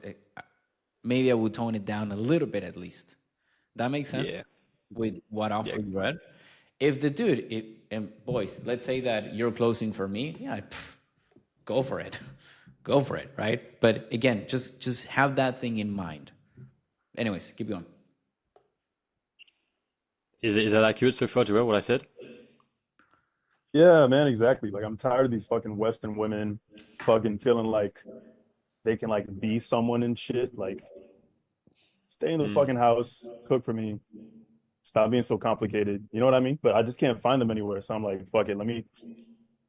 Maybe I would tone it down a little bit at least. That makes sense? Yeah. With what offer you read. If the dude, and boys, let's say that you're closing for me, yeah, go for it. Go for it, right? But again, just have that thing in mind. Anyways, keep going. Is that accurate so far, Joel, what I said? Yeah, man, exactly. Like I'm tired of these fucking Western women fucking feeling like they can like be someone and shit. Like stay in the fucking house, cook for me, stop being so complicated. You know what I mean? But I just can't find them anywhere. So I'm like, fuck it, let me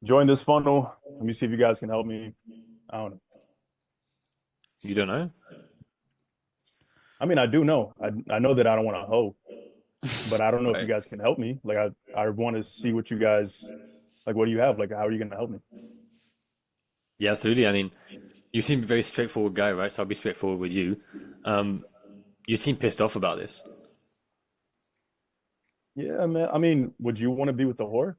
join this funnel. Let me see if you guys can help me. I don't know. You don't know? I mean, I do know. I know that I don't want to hoe, but I don't know if you Right. guys can help me. Like I want to see what you guys like. What do you have? Like, how are you gonna help me? Yeah, absolutely. I mean, you seem a very straightforward guy, right? So I'll be straightforward with you. You seem pissed off about this. Yeah, man. I mean, would you want to be with the whore?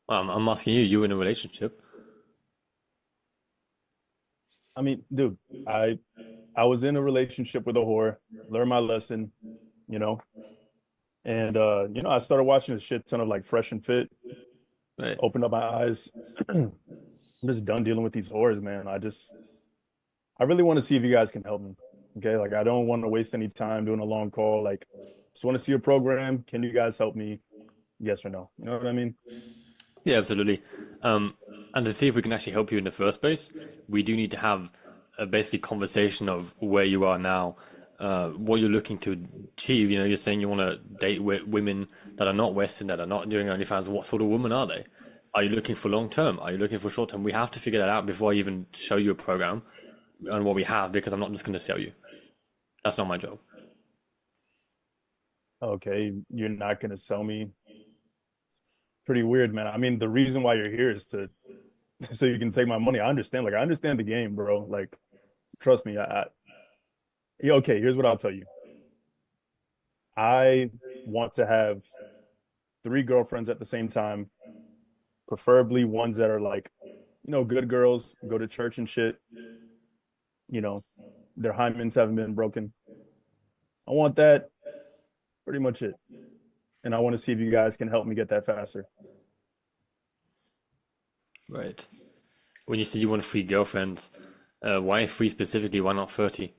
I'm asking you, you in a relationship. I mean, dude, I was in a relationship with a whore, learned my lesson, you know, and I started watching a shit ton of like Fresh and Fit, Right. opened up my eyes. I'm just done dealing with these whores, man. I really want to see if you guys can help me. Okay, like I don't want to waste any time doing a long call. Like Just want to see a program. Can you guys help me? Yes or no? You know what I mean? Yeah, absolutely. Um, and to see if we can actually help you in the first place, we do need to have a basically conversation of where you are now, what you're looking to achieve. You know, you're saying you want to date women that are not Western, that are not doing OnlyFans. What sort of woman are they? Are you looking for long term? Are you looking for short term? We have to figure that out before I even show you a program and what we have, because I'm not just going to sell you. That's not my job. Okay, you're not gonna sell me. Pretty weird, man. I mean, the reason why you're here is to so you can take my money. I understand. Like, I understand the game, bro. Like, trust me. Yeah, okay, here's what I'll tell you. I want to have three girlfriends at the same time, preferably ones that are like, good girls, go to church and shit. You know, their hymens haven't been broken. I want that. Pretty much it. And I want to see if you guys can help me get that faster. Right. When you say you want three girlfriends, why three specifically? Why not 30?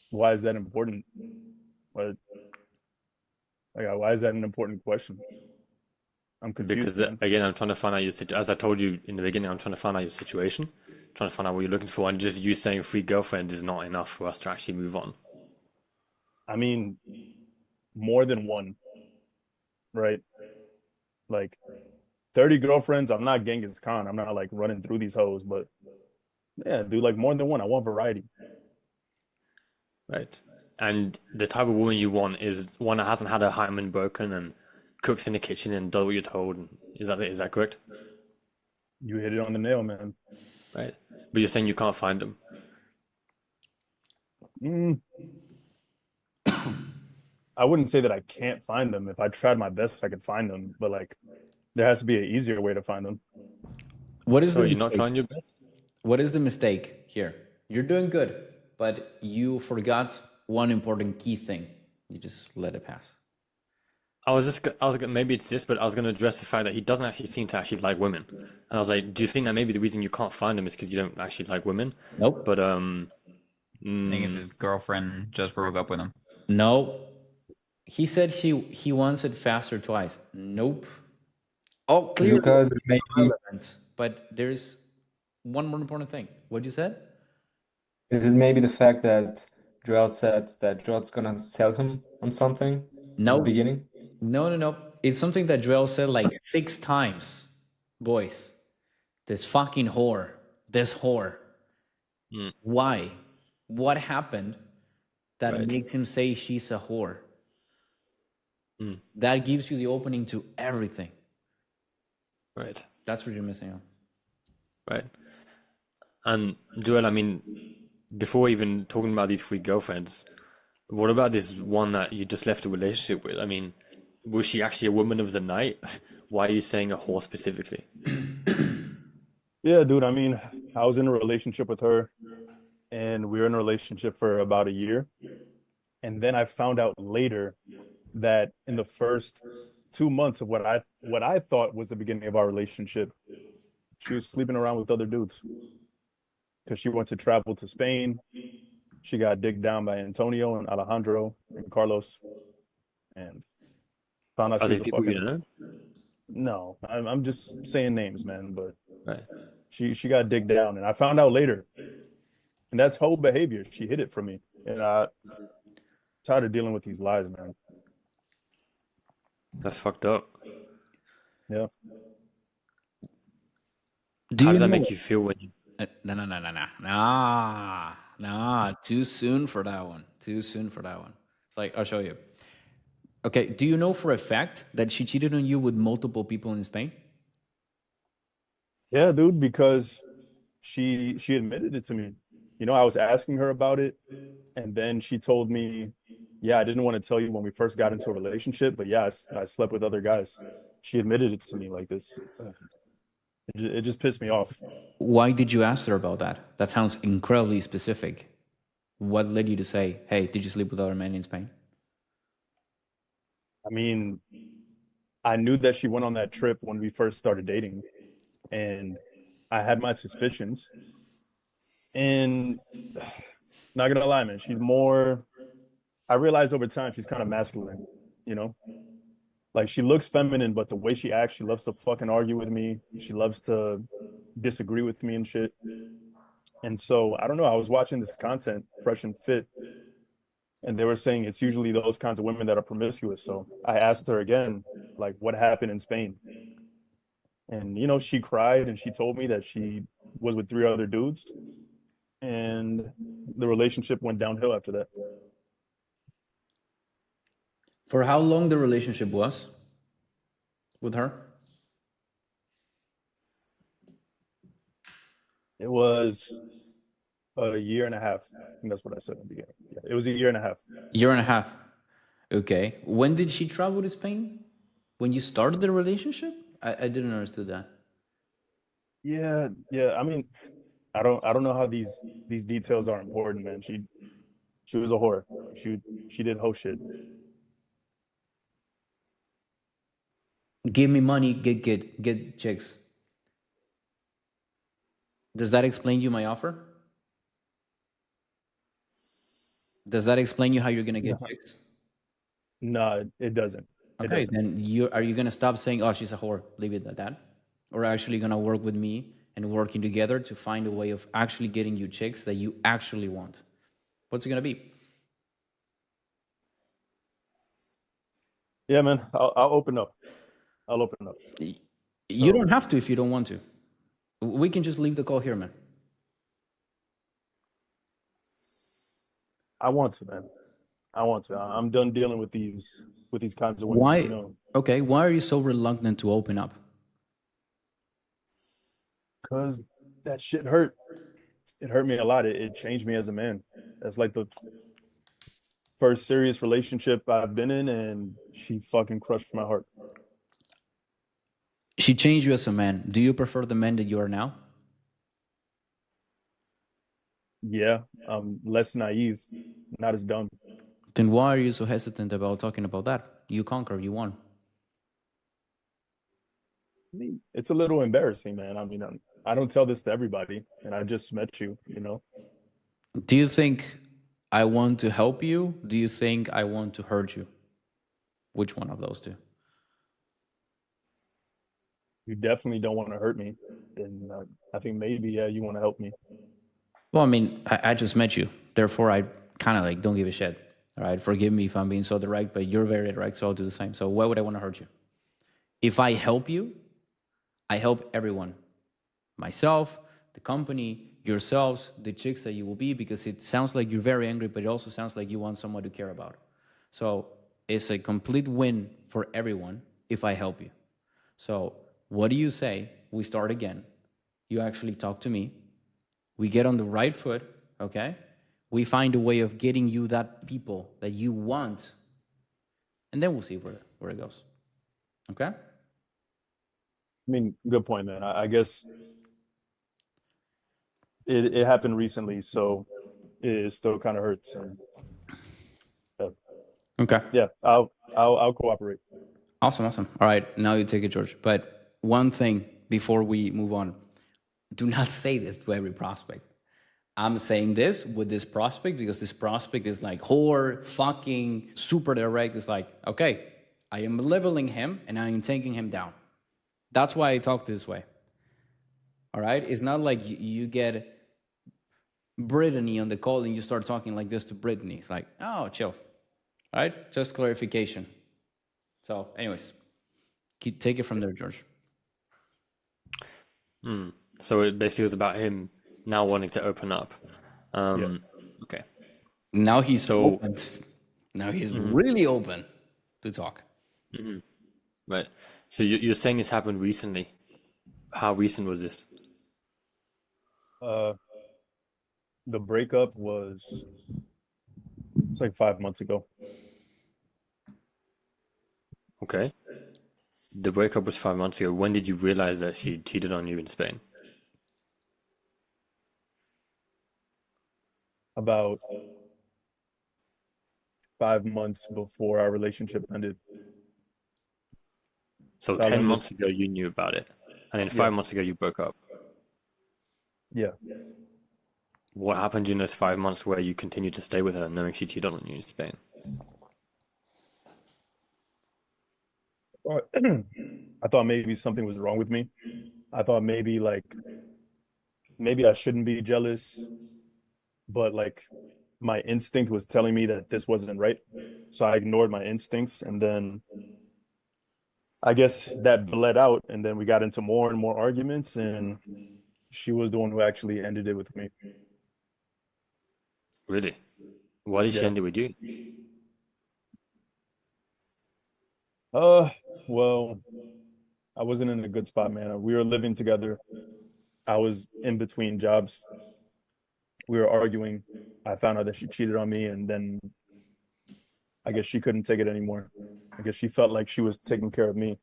Why is that important? What, like, why is that an important question? I'm confused, Because man. again, I'm trying to find out your situation. As I told you in the beginning, I'm trying to find out your situation, trying to find out what you're looking for, and just you saying three girlfriends is not enough for us to actually move on. I mean, more than one, right? Like 30 girlfriends. I'm not Genghis Khan. I'm not like running through these hoes, but yeah, do like more than one. I want variety. Right. And the type of woman you want is one that hasn't had her hymen broken and cooks in the kitchen and does what you're told. Is that it? Is that correct? You hit it on the nail, man. Right. But you're saying you can't find them. Mm, I wouldn't say that I can't find them. If I tried my best, I could find them, but like there has to be an easier way to find them. What is So the you're not mistake? trying your best? What is the mistake here? You're doing good, but you forgot one important key thing. You just let it pass. Maybe it's this, but I was going to address the fact that he doesn't actually seem to actually like women. And I was like, do you think that maybe the reason you can't find him is because you don't actually like women? Nope. But I think it's his girlfriend just broke up with him. No. He said he wants it faster twice. Nope. Oh, clearly Because maybe relevant. But there's one more important thing. What you said? is it maybe the fact that Joel said that Joel's gonna sell him on something in the No. beginning? No. It's something that Joel said like 6 times. Boys, this fucking whore. This whore. mm, Why? What happened that right, makes him say she's a whore? mm, That gives you the opening to everything. right, That's what you're missing out. right. And Joel, I mean, before even talking about these three girlfriends, what about this one that you just left a relationship with? I mean, was she actually a woman of the night? Why are you saying a whore specifically? Yeah, dude. I mean, I was in a relationship with her, and we were in a relationship for about a year. And then I found out later that in the first 2 months of what I thought was the beginning of our relationship, she was sleeping around with other dudes because she went to travel to Spain. She got digged down by Antonio and Alejandro and Carlos, and found out Are she they was a people you fucking know? no. I'm just saying names, man, but Right. she got digged down, and I found out later, and that's whole behavior. She hid it from me, and I tired of dealing with these lies, man. That's fucked up. Yeah. Do How you did that know? make you feel when you? Nah. Too soon for that one. Too soon for that one. It's like, I'll show you. Okay. Do you know for a fact that she cheated on you with multiple people in Spain? Yeah, dude, because she admitted it to me. I was asking her about it, and then she told me, "Yeah, I didn't want to tell you when we first got into a relationship, but yeah, I slept with other guys." She admitted it to me like this. It just pissed me off. Why did you ask her about that? That sounds incredibly specific. What led you to say, hey, did you sleep with other men in Spain? I mean, I knew that she went on that trip when we first started dating, and I had my suspicions. And not gonna lie, man, she's more I realized over time she's kind of masculine, you know? Like she looks feminine, but the way she acts, she loves to fucking argue with me. She loves to disagree with me and shit. And so I don't know. I was watching this content, Fresh and Fit, and they were saying it's usually those kinds of women that are promiscuous. So I asked her again, like, what happened in Spain? And she cried and she told me that she was with three other dudes, and the relationship went downhill after that. For how long the relationship was with her? It was a year and a half. I think that's what I said in the beginning. Yeah, it was a year and a half. Year and a half. Okay. When did she travel to Spain? When you started the relationship? I didn't understand that. Yeah, yeah. I mean, I don't know how these details are important, man. She was a whore. She did whole shit. Give me money, get chicks. Does that explain you my offer? Does that explain you how you're gonna get No, chicks? no, it doesn't. It Okay, doesn't. then you gonna stop saying, "Oh, she's a whore"? Leave it at that, or actually gonna work with me and working together to find a way of actually getting you chicks that you actually want? What's it gonna be? Yeah, man. I'll open up. I'll open up. You don't So have to if you don't want to. We can just leave the call here, man. I want to, man. I want to. I'm done dealing with these kinds of women. Why? Okay, why are you so reluctant to open up? Because that shit hurt. It hurt me a lot. It changed me as a man. That's like the first serious relationship I've been in, and she fucking crushed my heart. She changed you as a man. Do you prefer the man that you are now? Yeah, I'm less naive, not as dumb. Then why are you so hesitant about talking about that? You conquer, you won. I mean, it's a little embarrassing, man. I mean, I don't tell this to everybody, and I just met you, Do you think I want to help you? Do you think I want to hurt you? Which one of those two? You definitely don't want to hurt me. And I think maybe, yeah, you want to help me. Well, I mean, I just met you. Therefore, I kind of like don't give a shit. All right. Forgive me if I'm being so direct, but you're very direct, so I'll do the same. So why would I want to hurt you? If I help you, I help everyone. Myself, the company, yourselves, the chicks that you will be, because it sounds like you're very angry, but it also sounds like you want someone to care about. So it's a complete win for everyone if I help you. So what do you say? We start again. You actually talk to me. We get on the right foot, okay? We find a way of getting you that people that you want, and then we'll see where it goes. Okay? I mean, good point, man. I guess it happened recently, so it still kind of hurts. And Okay. yeah, I'll cooperate. Awesome, awesome. All right, now you take it, George. But one thing before we move on, do not say this to every prospect. I'm saying this with this prospect because this prospect is like whore, fucking, super direct. It's like, okay, I am leveling him and I am taking him down. That's why I talk this way. All right? It's not like you get Brittany on the call and you start talking like this to Brittany. It's like, oh, chill. All right? Just clarification. So, anyways, take it from there, George. So it basically was about him now wanting to open up. Yeah. Okay. Now he's open. Now he's really open to talk. Right. So you're saying this happened recently. How recent was this? The breakup it's like 5 months ago. Okay. The breakup was 5 months ago. When did you realize that she cheated on you in Spain? About 5 months before our relationship ended. So So I 10 learned months this. ago you knew about it. And then Yeah. 5 months ago you broke up. Yeah. What happened in those 5 months where you continued to stay with her knowing she cheated on you in Spain? I thought maybe something was wrong with me. I thought maybe like maybe I shouldn't be jealous, but like my instinct was telling me that this wasn't right. So I ignored my instincts, and then I guess that bled out, and then we got into more and more arguments, and she was the one who actually ended it with me. Really? Why did she Yeah. end it with you? Uh, well, I wasn't in a good spot, man. We were living together. I was in between jobs. We were arguing. I found out that she cheated on me, and then I guess she couldn't take it anymore. I guess she felt like she was taking care of me,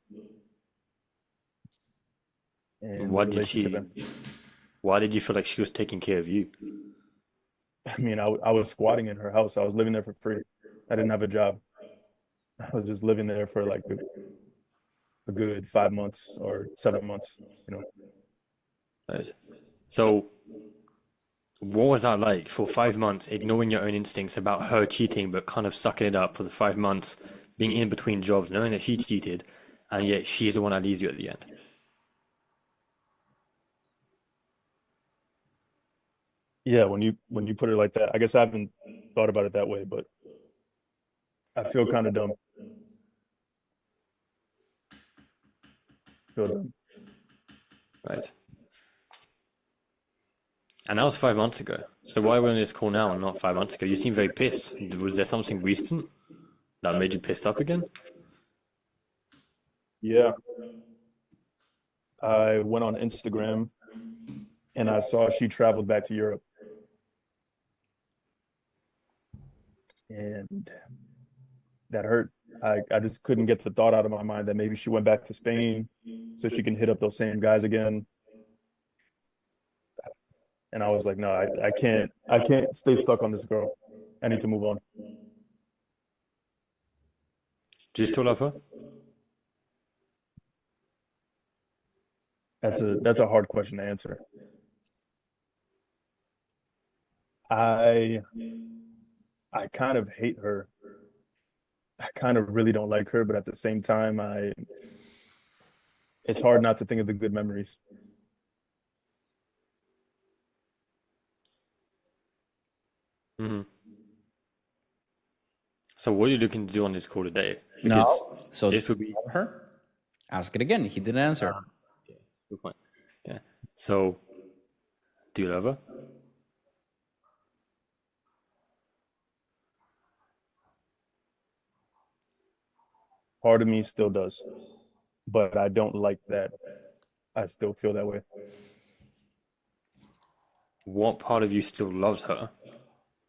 and the Why did relationship she? ended. Why did you feel like she was taking care of you? I mean, I was squatting in her house. I was living there for free. I didn't have a job. I was just living there for like a good 5 months or 7 months, you know. Right. So, what was that like for 5 months, ignoring your own instincts about her cheating, but kind of sucking it up for the 5 months, being in between jobs, knowing that she cheated, and yet she's the one that leaves you at the end? Yeah, when you put it like that, I guess I haven't thought about it that way, but I feel kind of dumb. Feel dumb. Right. And that was 5 months ago. So why are we on this call now and not 5 months ago? You seem very pissed. Was there something recent that made you pissed up again? Yeah, I went on Instagram and I saw she traveled back to Europe, and that hurt. I just couldn't get the thought out of my mind that maybe she went back to Spain so she can hit up those same guys again. And I was like, no, I can't stay stuck on this girl. I need to move on. Do you still love her? That's a hard question to answer. I I kind of hate her. I kind of really don't like her, but at the same time, I it's hard not to think of the good memories. Hmm. So what are you looking to do on this call today? No. Because So this would be her. Ask it again. He didn't answer. yeah, good point. Yeah. So do you love her? Part of me still does, but I don't like that. I still feel that way. What part of you still loves her,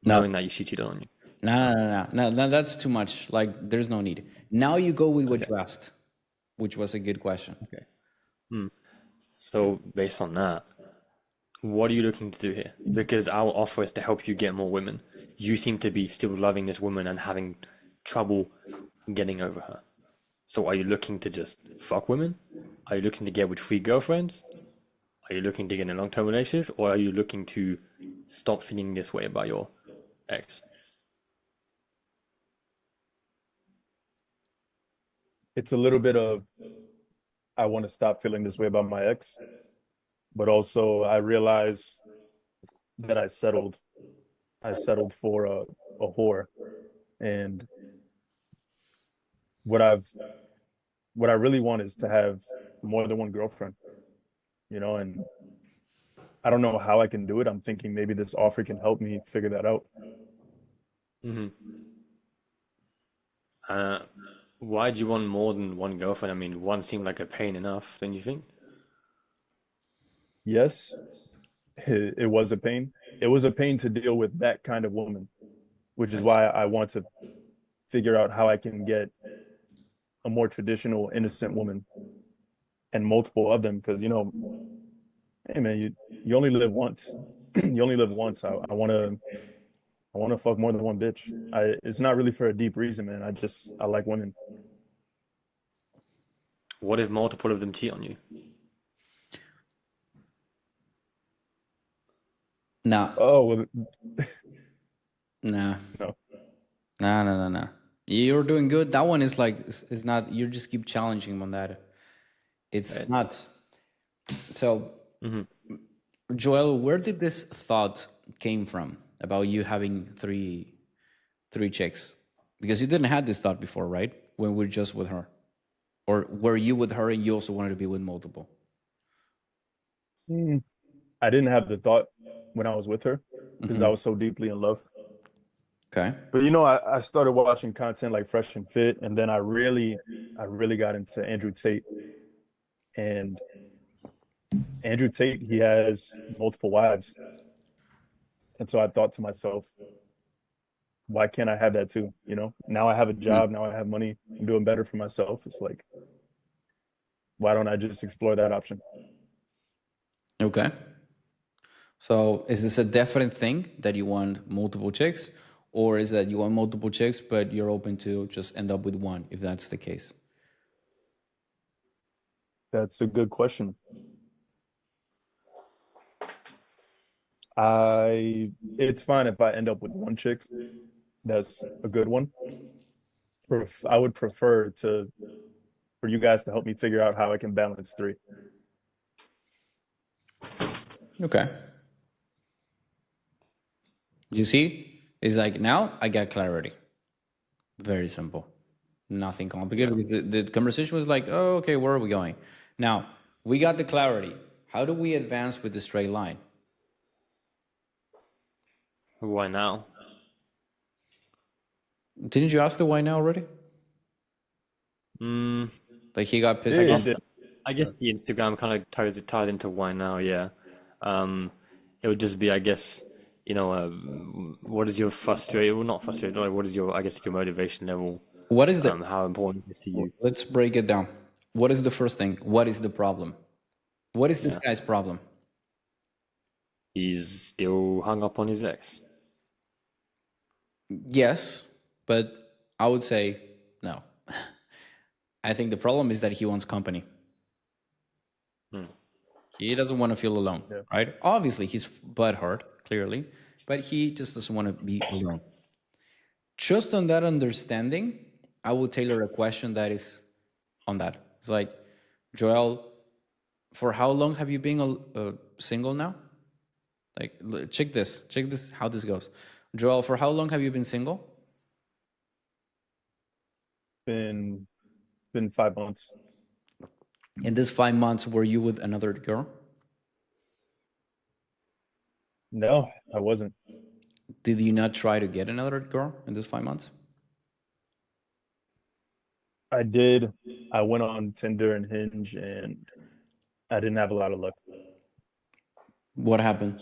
No. knowing that she cheated on you? No. That's too much. Like, there's no need. Now you go with what Okay. you asked, which was a good question. Okay. So based on that, what are you looking to do here? Because our offer is to help you get more women. You seem to be still loving this woman and having trouble getting over her. So are you looking to just fuck women? Are you looking to get with free girlfriends? Are you looking to get in a long-term relationship? Or are you looking to stop feeling this way about your ex? It's a little bit of I want to stop feeling this way about my ex, but also I realize that I settled for a whore, and what I've what I really want is to have more than one girlfriend, you know, and I don't know how I can do it. I'm thinking maybe this offer can help me figure that out. Mm-hmm. Uh, why do you want more than one girlfriend? I mean, one seemed like a pain enough, don't you think? Yes, it was a pain. It was a pain to deal with that kind of woman, which is Right. why I want to figure out how I can get a more traditional, innocent woman and multiple of them. Because, you know, hey man, you only live once. You only live once. I wanna fuck more than one bitch. It's not really for a deep reason, man. I like women. What if multiple of them cheat on you? No. Oh well, Nah. no. No. You're doing good. That one is like is not. You just keep challenging him on that. It's Right. not. So, Hmm. Joel, where did this thought came from about you having three chicks? Because you didn't have this thought before, right? When we're just with her, or were you with her and you also wanted to be with multiple? Mm. I didn't have the thought when I was with her because I Hmm. was so deeply in love. Okay. But I started watching content like Fresh and Fit, and then I really got into Andrew Tate. And Andrew Tate, he has multiple wives. And so I thought to myself, why can't I have that too? Now I have a Mhm. job, now I have money, I'm doing better for myself. It's like, why don't I just explore that option? Okay. So is this a definite thing that you want multiple chicks, or is that you want multiple chicks but you're open to just end up with one if that's the case? That's a good question. It's fine if I end up with one chick. That's a good one. I would prefer for you guys to help me figure out how I can balance three. Okay. You see, it's like now I got clarity. Very simple. Nothing complicated Yeah. because the conversation was like, oh, okay, where are we going? Now we got the clarity. How do we advance with the straight line? Why now? Didn't you ask the why now already? Mm, Like he got Yeah, pissed I off? you guess did. I guess the Instagram kind of ties it tied into why now. Yeah. Um, it would just be, I guess, what is your frustration? Well, not frustration. Like, what is your, I guess, your motivation level? What is the How important is this to you? Let's break it down. What is the first thing? What is the problem? What is this Yeah. guy's problem? He's still hung up on his ex. Yes, but I would say no. I think the problem is that he wants company. Hmm. He doesn't want to feel alone, Yeah. right? Obviously, he's butthurt, clearly, but he just doesn't want to be alone. Just on that understanding, I would tailor a question that is on that. It's like, Joel, for how long have you been single now? Like, check this, how this goes. Joel, for how long have you been single? Been been 5 months. In this 5 months, were you with another girl? No, I wasn't. Did you not try to get another girl in this 5 months? I did. I went on Tinder and Hinge and I didn't have a lot of luck. What happened?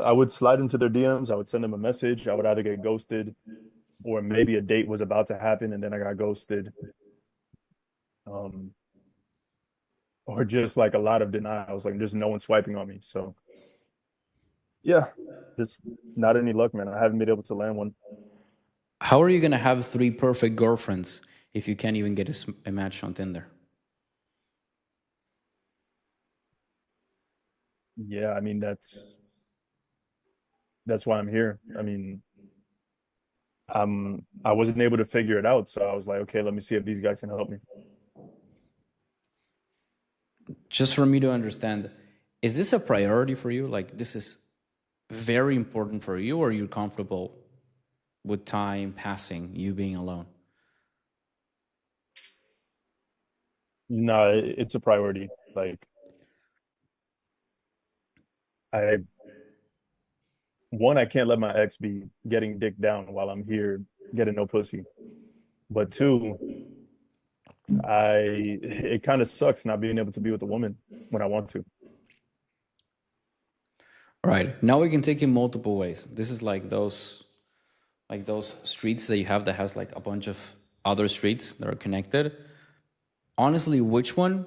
I would slide into their DMs, I would send them a message, I would either get ghosted or maybe a date was about to happen and then I got ghosted. Um, or just like a lot of denials, like there's no one swiping on me. So yeah, just not any luck, man. I haven't been able to land one. How are you going to have three perfect girlfriends if you can't even get a match on Tinder? Yeah, I mean that's why I'm here. I mean, I wasn't able to figure it out, so I was like, okay, let me see if these guys can help me. Just for me to understand, is this a priority for you? Like, this is very important for you, or you're comfortable with time passing, you being alone? No, it's a priority. Like I I can't let my ex be getting dick down while I'm here getting no pussy. But two, it kind of sucks not being able to be with a woman when I want to. All right. Now we can take it multiple ways. This is like those streets that you have that has like a bunch of other streets that are connected. Honestly, which one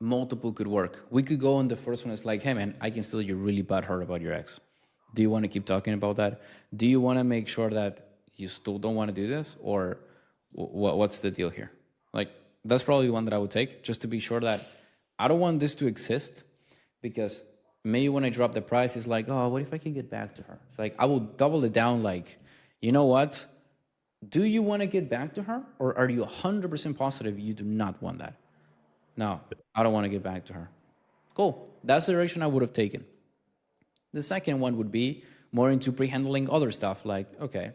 multiple could work? We could go on the first one. It's like, hey man, I can still you're really butthurt about your ex. Do you want to keep talking about that? Do you want to make sure that you still don't want to do this, or what's the deal here? Like that's probably the one that I would take just to be sure that I don't want this to exist because maybe when I drop the price, it's like, oh, what if I can get back to her? It's like, I will double it down. Like, you know what? Do you want to get back to her? Or are you 100% positive you do not want that? No, I don't want to get back to her. Cool. That's the direction I would have taken. The second one would be more into pre-handling other stuff like, okay,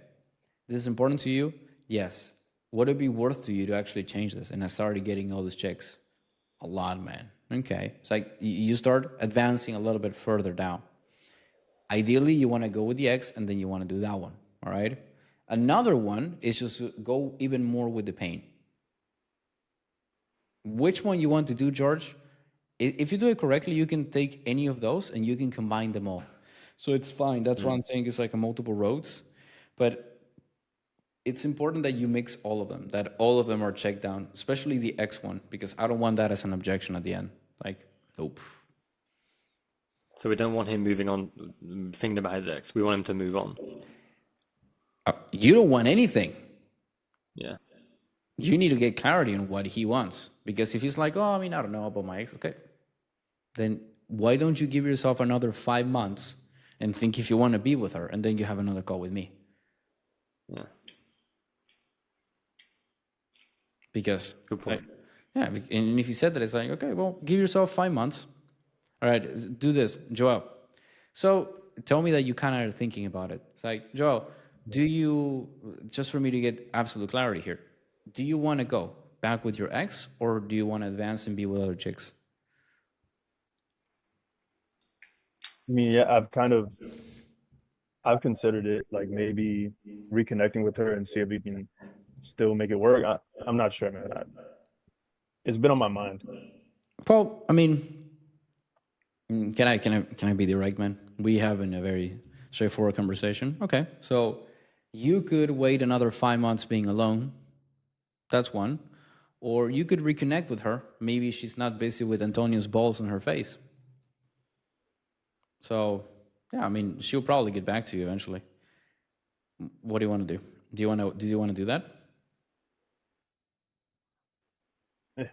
this is important to you? Yes. Would it be worth to you to actually change this? And I started getting all these checks. A lot, man. Okay. It's like you start advancing a little bit further down. Ideally, you want to go with the X and then you want to do that one. All right. Another one is just to go even more with the pain. Which one you want to do, George? If you do it correctly, you can take any of those and you can combine them all. So it's fine. That's what I'm saying. It's like a multiple roads. But it's important that you mix all of them, that all of them are checked down, especially the X one, because I don't want that as an objection at the end. Like, nope. So we don't want him moving on, thinking about his ex. We want him to move on. You don't want anything. Yeah. You need to get clarity on what he wants. Because if he's like, oh, I don't know about my ex, okay. Then why don't you give yourself another 5 months and think if you want to be with her, and then you have another call with me? Yeah. Because, good point. Yeah, and if you said that, it's like, okay, well, give yourself 5 months. All right, do this, Joel. So tell me that you kind of are thinking about it. It's like, Joel, do you, just for me to get absolute clarity here, do you want to go back with your ex, or do you want to advance and be with other chicks? I mean, yeah, I've considered it, like maybe reconnecting with her and see if we can still make it work. I'm not sure, man. It's been on my mind. Well, can I be direct, man? We having a very straightforward conversation. Okay, so you could wait another 5 months being alone. That's one. Or you could reconnect with her. Maybe she's not busy with Antonio's balls on her face. So, yeah, she'll probably get back to you eventually. What do you want to do? Do you want to do that?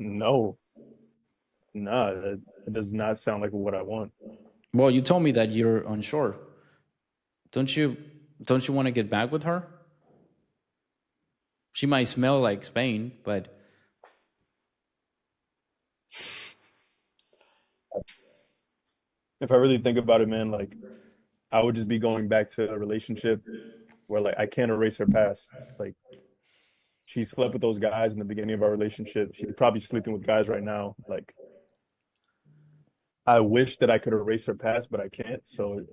No, no, it does not sound like what I want. Well, you told me that you're unsure. Don't you want to get back with her? She might smell like Spain, but If I really think about it, man, like I would just be going back to a relationship where like I can't erase her past. Like she slept with those guys in the beginning of our relationship. She's probably sleeping with guys right now. Like I wish that I could erase her past, but I can't. So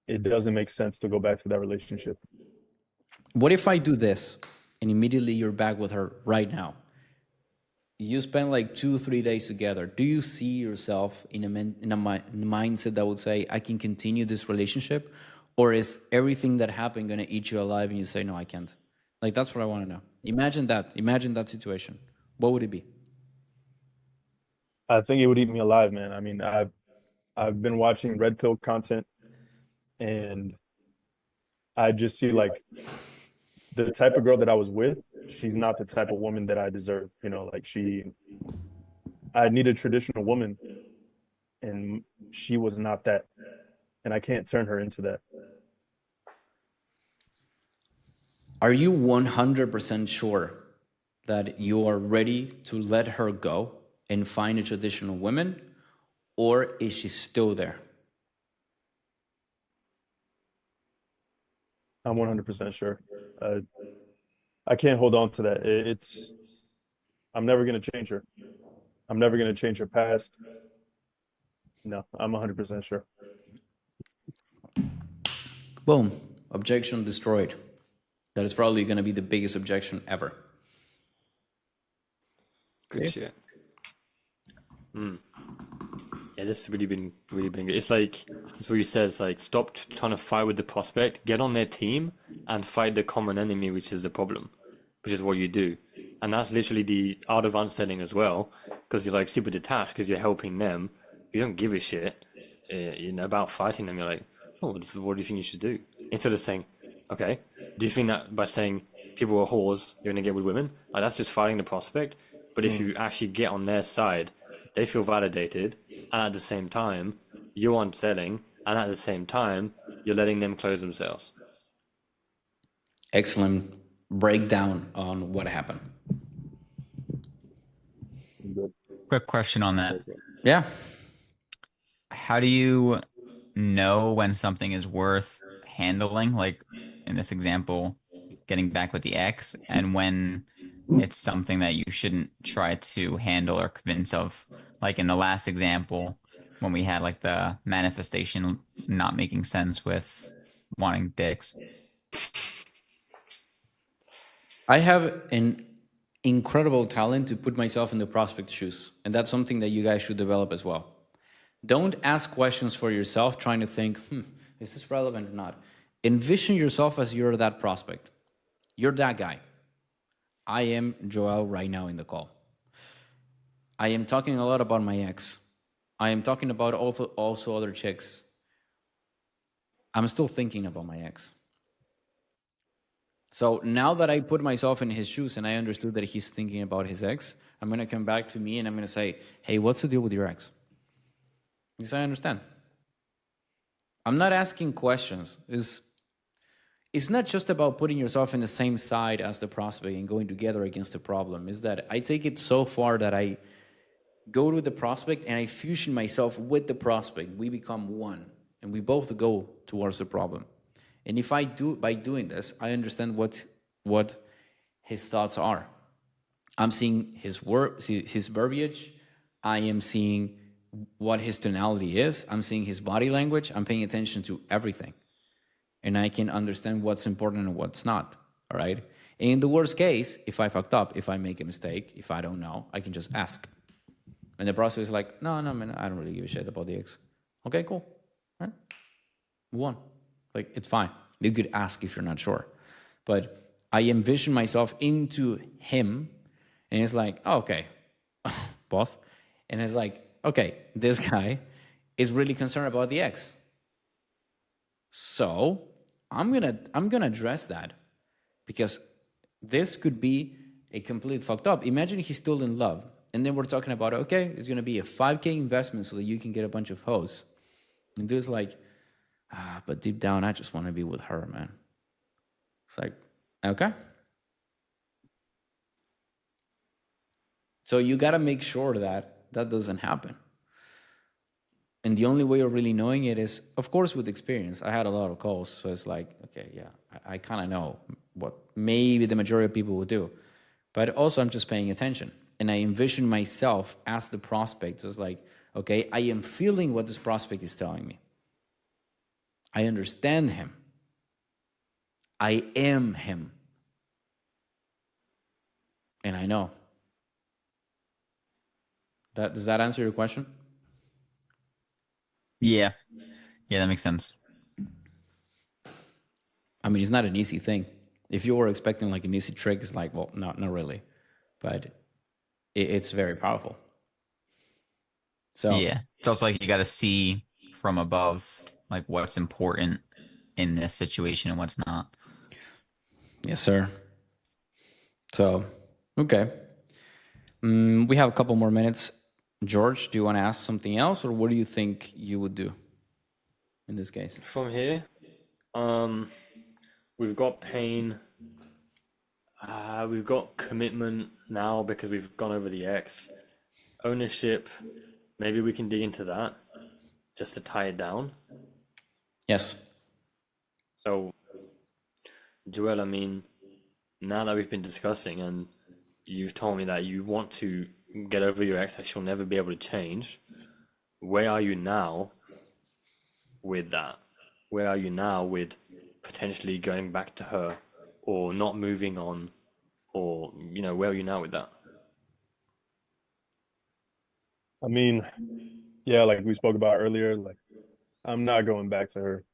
it doesn't make sense to go back to that relationship. what if I do this and immediately you're back with her right now? You spend like 2-3 days together. Do you see yourself in a mindset that would say, I can continue this relationship? Or is everything that happened going to eat you alive and you say, no, I can't? Like, that's what I want to know. Imagine that situation. What would it be? I think it would eat me alive, man. I mean, I've been watching red pill content and I just see like the type of girl that I was with, she's not the type of woman that I deserve. You know, like I need a traditional woman and she was not that. And I can't turn her into that. Are you 100% sure that you are ready to let her go and find a traditional woman? Or is she still there? I'm 100% sure. I can't hold on to that. I'm never going to change her. I'm never going to change her past. No, I'm 100% sure. Boom. Objection destroyed. That is probably going to be the biggest objection ever. Good shit. Yeah, this has really been good. It's like, it's what you said. It's like, stop trying to fight with the prospect, get on their team and fight the common enemy, which is the problem, which is what you do. And that's literally the art of unselling as well, because you're like super detached because you're helping them. You don't give a shit about fighting them. You're like, oh, what do you think you should do? Instead of saying, okay, do you think that by saying people are whores, you're going to get with women? Like, that's just fighting the prospect. But if you actually get on their side, they feel validated, and at the same time, you aren't selling, and at the same time, you're letting them close themselves. Excellent breakdown on what happened. Good. Quick question on that. Yeah. How do you know when something is worth handling? Like in this example, getting back with the ex, and when it's something that you shouldn't try to handle or convince of. Like in the last example, when we had like the manifestation not making sense with wanting dicks. I have an incredible talent to put myself in the prospect's shoes, and that's something that you guys should develop as well. Don't ask questions for yourself trying to think, is this relevant or not? Envision yourself as you're that prospect. You're that guy. I am Joel right now in the call. I am talking a lot about my ex. I am talking about also other chicks. I'm still thinking about my ex. So now that I put myself in his shoes and I understood that he's thinking about his ex, I'm going to come back to me and I'm going to say, hey, what's the deal with your ex? Yes, I understand. I'm not asking questions. It's not just about putting yourself in the same side as the prospect and going together against the problem. Is that I take it so far that I go to the prospect and I fusion myself with the prospect. We become one and we both go towards the problem. And if I do, by doing this, I understand what his thoughts are. I'm seeing his work, his verbiage. I am seeing what his tonality is. I'm seeing his body language. I'm paying attention to everything. And I can understand what's important and what's not. All right. And in the worst case, if I fucked up, if I make a mistake, if I don't know, I can just ask. And the prospect is like, no, man, I don't really give a shit about the ex. Okay, cool. All right. Move on. Like, it's fine. You could ask if you're not sure. But I envision myself into him, and it's like, oh, okay, boss. And it's like, okay, this guy is really concerned about the ex. So I'm gonna address that because this could be a complete fucked up. Imagine he's still in love. And then we're talking about, okay, it's going to be a 5K investment so that you can get a bunch of hoes. And dude's like, but deep down, I just want to be with her, man. It's like, okay. So you got to make sure that that doesn't happen. And the only way of really knowing it is, of course, with experience. I had a lot of calls. So it's like, okay, yeah, I kind of know what maybe the majority of people would do. But also, I'm just paying attention. And I envision myself as the prospect. So it's like, okay, I am feeling what this prospect is telling me. I understand him. I am him. And I know. Does that answer your question? Yeah. Yeah, that makes sense. I mean, it's not an easy thing. If you were expecting like an easy trick, it's like, well, not really. But it's very powerful. So Yeah. It's also like you got to see from above, like what's important in this situation and what's not. yes, sir. So, okay. We have a couple more minutes. George, do you want to ask something else, or what do you think you would do in this case? From here, we've got pain. We've got commitment now because we've gone over the X. Ownership, maybe we can dig into that just to tie it down. Yes. So, Joel, I mean, now that we've been discussing and you've told me that you want to get over your ex, that she'll never be able to change, where are you now with that? Where are you now with potentially going back to her or not moving on? Or, where are you now with that? I mean, yeah, like we spoke about earlier, like I'm not going back to her.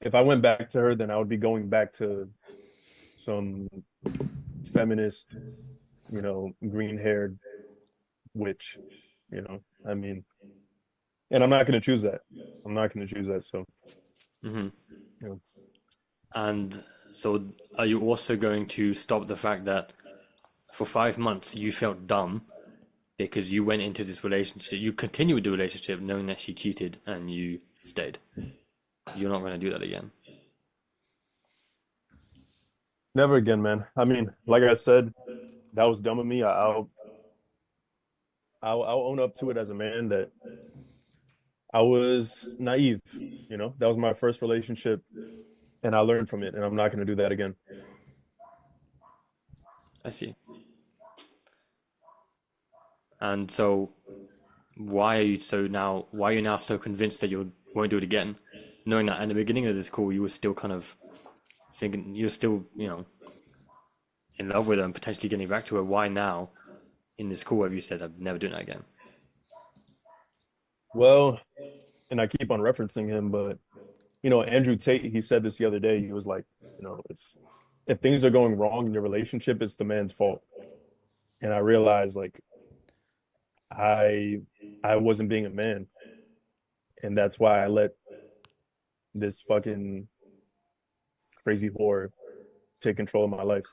If I went back to her, then I would be going back to some feminist, green-haired witch, I mean, and I'm not going to choose that. I'm not going to choose that. So, Mm-hmm. yeah. And so are you also going to stop the fact that for 5 months you felt dumb because you went into this relationship, you continued the relationship knowing that she cheated and you stayed. You're not going to do that again. Never again, man. I mean, like I said, that was dumb of me. I'll own up to it as a man that I was naive. You know, that was my first relationship, and I learned from it, and I'm not going to do that again. I see. And so, why are you now so convinced that you won't do it again, knowing that at the beginning of this call you were still kind of thinking you're still, in love with her and potentially getting back to her? Why now, in this call, have you said I'm never doing that again? Well, and I keep on referencing him, but Andrew Tate, he said this the other day. He was like, if things are going wrong in your relationship, it's the man's fault. And I realized like I I wasn't being a man, and that's why I let this fucking crazy whore take control of my life.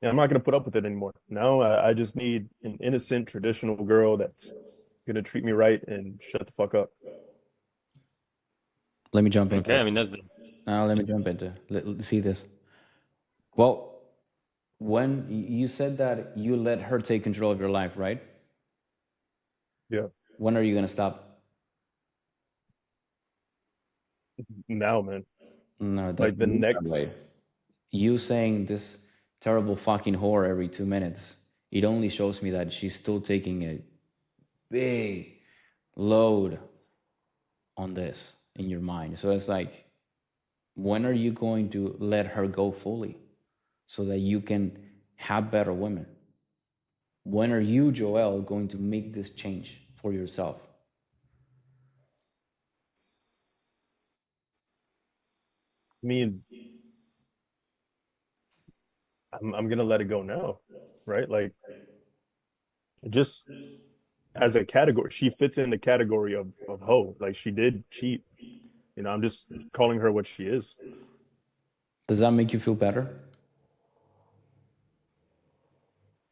And I'm not gonna put up with it anymore. Now I just need an innocent, traditional girl that's gonna treat me right and shut the fuck up. Let me jump in. Okay, I mean that's Now let me jump into. See this. Well, when you said that you let her take control of your life, right? Yeah. When are you gonna stop? Now, man. No, it Like doesn't the work that next way. You saying this terrible fucking whore every 2 minutes, it only shows me that she's still taking a big load on this in your mind. So it's like, when are you going to let her go fully so that you can have better women? When are you, Joel, going to make this change for yourself? me I'm gonna let it go now, right? Like just as a category, she fits in the category of hoe. Like she did cheat. I'm just calling her what she is. Does that make you feel better?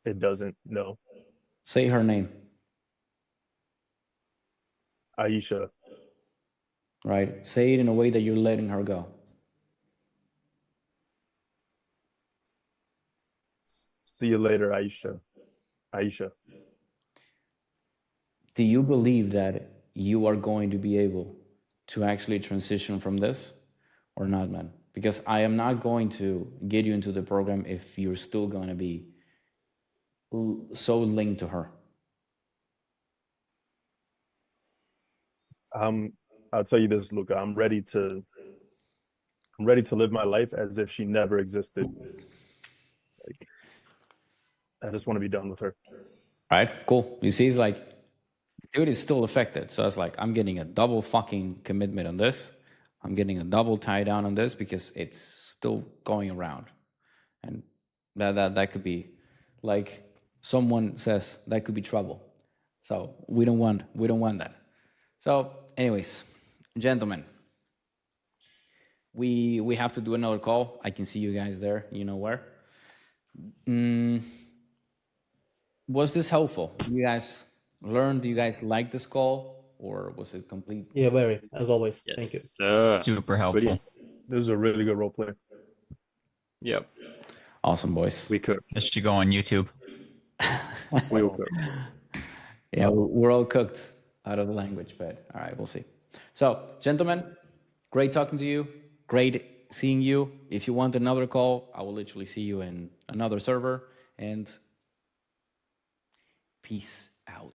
It doesn't. No. Say her name, Aisha. right? Say it in a way that you're letting her go. See you later, Aisha. Aisha. Do you believe that you are going to be able to actually transition from this or not, man? Because I am not going to get you into the program if you're still going to be so linked to her. I'll tell you this, Luca. I'm ready to live my life as if she never existed. Like I just want to be done with her. Right? Cool. You see, it's like, dude is still affected. So it's like, I'm getting a double fucking commitment on this. I'm getting a double tie down on this because it's still going around. And that could be, like someone says, that could be trouble. So we don't want that. So anyways, gentlemen, we have to do another call. I can see you guys there, you know where. Was this helpful? Do you guys learn? Do you guys like this call, or was it complete? Yeah, very, as always. yes. Thank you. Super helpful. Brilliant. This is a really good role play. Yep. Awesome, boys. We could. This should go on YouTube. We will cook. Yeah, we're all cooked out of the language, but all right, we'll see. So, gentlemen, great talking to you. Great seeing you. If you want another call, I will literally see you in another server. And peace out.